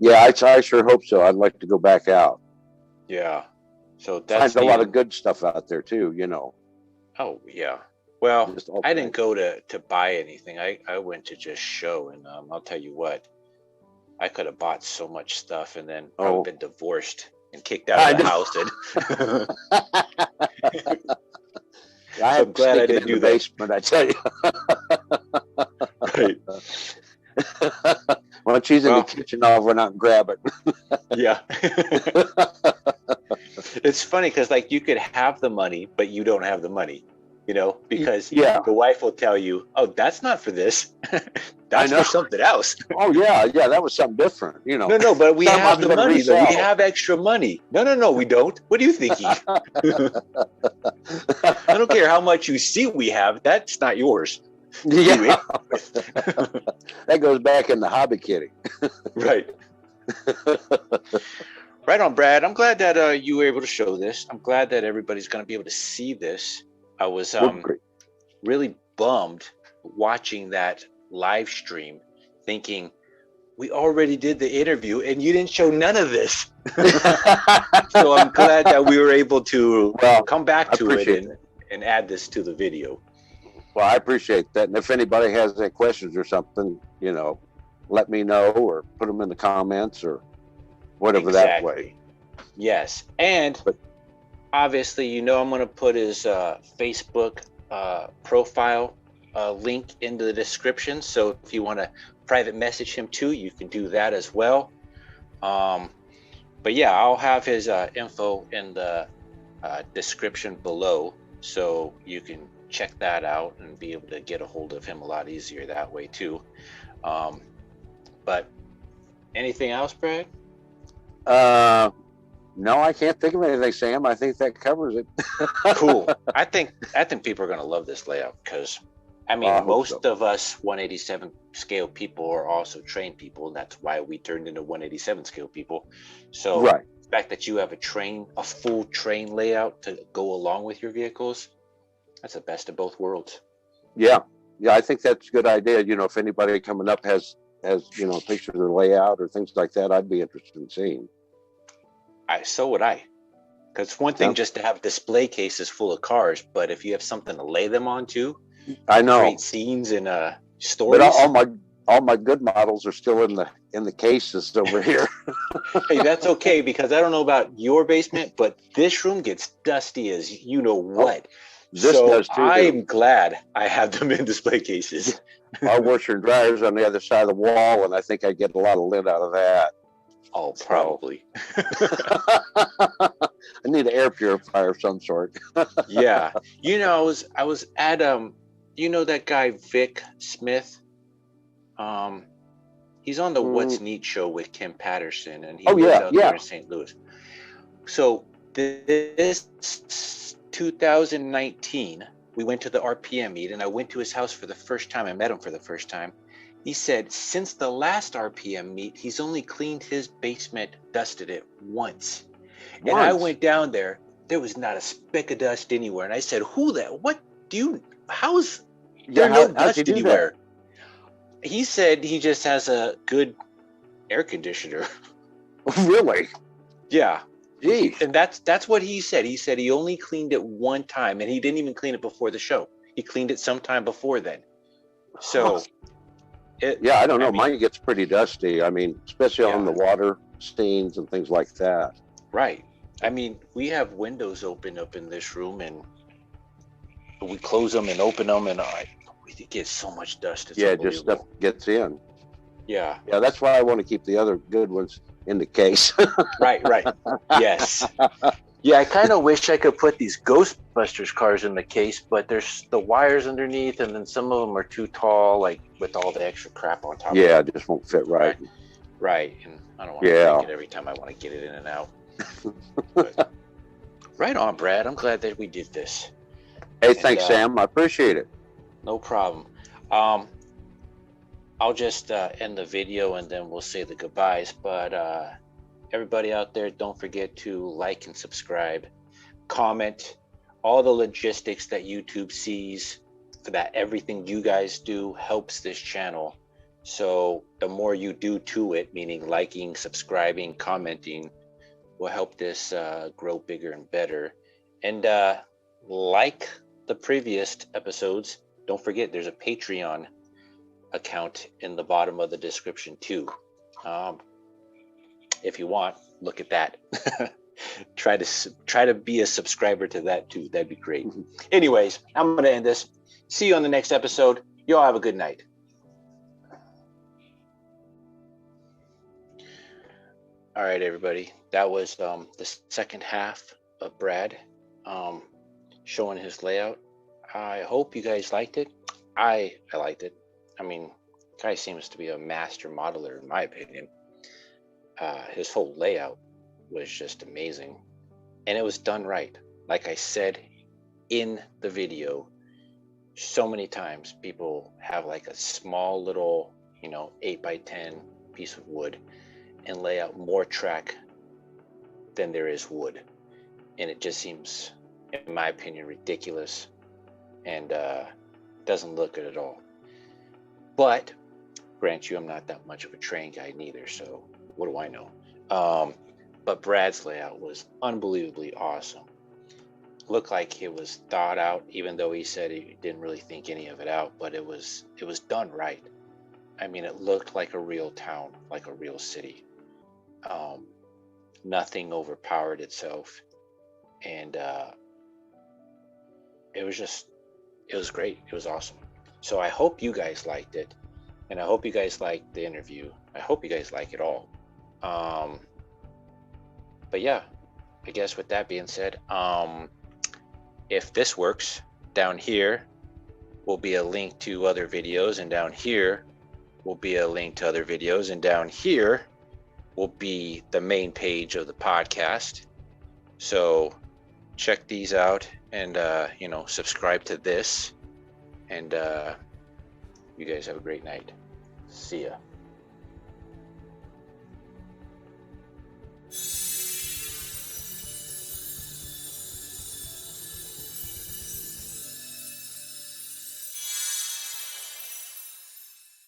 I sure hope so. I'd like to go back out. Yeah. So that's a lot of good stuff out there too, you know. Oh yeah. Well, I didn't go to buy anything. I went to just show, and I'll tell you what, I could have bought so much stuff and then probably been divorced and kicked out of the house. I'm glad I didn't do that. Basement, I tell you. Right. Once she's in the kitchen, I'll run out and grab it. Yeah. It's funny because like you could have the money, but you don't have the money, because the wife will tell you, oh, that's not for this. That's for something else. Oh, yeah. That was something different, No, but we have the money. Though. We have extra money. No, we don't. What are you thinking? I don't care how much you see we have. That's not yours. Yeah. That goes back in the hobby kitty. Right. Right on, Brad. I'm glad that you were able to show this. I'm glad that everybody's going to be able to see this. I was really bummed watching that live stream, thinking we already did the interview and you didn't show none of this. So I'm glad that we were able to come back to it and add this to the video. Well, I appreciate that. And if anybody has any questions or something, let me know or put them in the comments or whatever that way. Yes. And obviously, I'm going to put his Facebook profile link into the description. So if you want to private message him too, you can do that as well. But yeah, I'll have his info in the description below. So you can check that out and be able to get a hold of him a lot easier that way too. But anything else, Brad? No, I can't think of anything, Sam. I think that covers it. Cool. I think people are going to love this layout because, most of us 187 scale people are also trained people, and that's why we turned into 187 scale people. So the fact that you have a full train layout to go along with your vehicles, that's the best of both worlds. Yeah, I think that's a good idea. If anybody coming up has pictures of the layout or things like that, I'd be interested in seeing. So would I. Because it's one thing just to have display cases full of cars, but if you have something to lay them onto, I know, create scenes and stories. But all my good models are still in the cases over here. Hey, that's okay, because I don't know about your basement, but this room gets dusty as you know what. This does too. I'm glad I have them in display cases. Our washer and dryer's on the other side of the wall, and I think I get a lot of lint out of that. Oh, probably. I need an air purifier of some sort. Yeah. I was at that guy Vic Smith. He's on the What's Neat show with Kim Patterson, and he lives out there in St. Louis. So this 2019, we went to the RPM meet, and I went to his house for the first time. I met him for the first time. He said since the last RPM meet, he's only cleaned his basement, dusted it once. And I went down there was not a speck of dust anywhere. And I said, how's there no dust anywhere? He said he just has a good air conditioner. Really? Yeah. Jeez. And that's what he said. He said he only cleaned it one time, and he didn't even clean it before the show. He cleaned it sometime before then. So I don't know. Mine gets pretty dusty. Especially on the water stains and things like that. Right. We have windows open up in this room, and we close them and open them, and we get so much dust. It's just stuff gets in. Yeah. Yeah, that's why I want to keep the other good ones in the case. Right. Yes. Yeah, I kind of wish I could put these Ghostbusters cars in the case, but there's the wires underneath, and then some of them are too tall, like with all the extra crap on top. Yeah, it just won't fit right. Right, and I don't want to break it every time I want to get it in and out. But, right on, Brad. I'm glad that we did this. Hey, thanks, Sam. I appreciate it. No problem. I'll just end the video, and then we'll say the goodbyes. But everybody out there, don't forget to like and subscribe, comment, all the logistics that YouTube sees, for that everything you guys do helps this channel. So the more you do to it, meaning liking, subscribing, commenting, will help this grow bigger and better. And like the previous episodes, don't forget there's a Patreon account in the bottom of the description too. If you want, look at that. try to be a subscriber to that too. That'd be great. Anyways, I'm going to end this. See you on the next episode. Y'all have a good night. All right, everybody. That was the second half of Brad showing his layout. I hope you guys liked it. I liked it. I mean, guy seems to be a master modeler in my opinion. His whole layout was just amazing, and it was done right. Like I said in the video, so many times people have like a small little, 8x10 piece of wood and lay out more track than there is wood, and it just seems, in my opinion, ridiculous, and doesn't look good at all. But grant you, I'm not that much of a train guy neither, so what do I know? But Brad's layout was unbelievably awesome. Looked like it was thought out, even though he said he didn't really think any of it out, but it was done right. I mean, it looked like a real town, like a real city. Nothing overpowered itself, and it was great. It was awesome. So I hope you guys liked it, and I hope you guys liked the interview. I hope you guys like it all. But yeah, I guess with that being said, if this works, down here will be a link to other videos, and down here will be a link to other videos, and down here will be the main page of the podcast. So check these out, and subscribe to this, and you guys have a great night. See ya.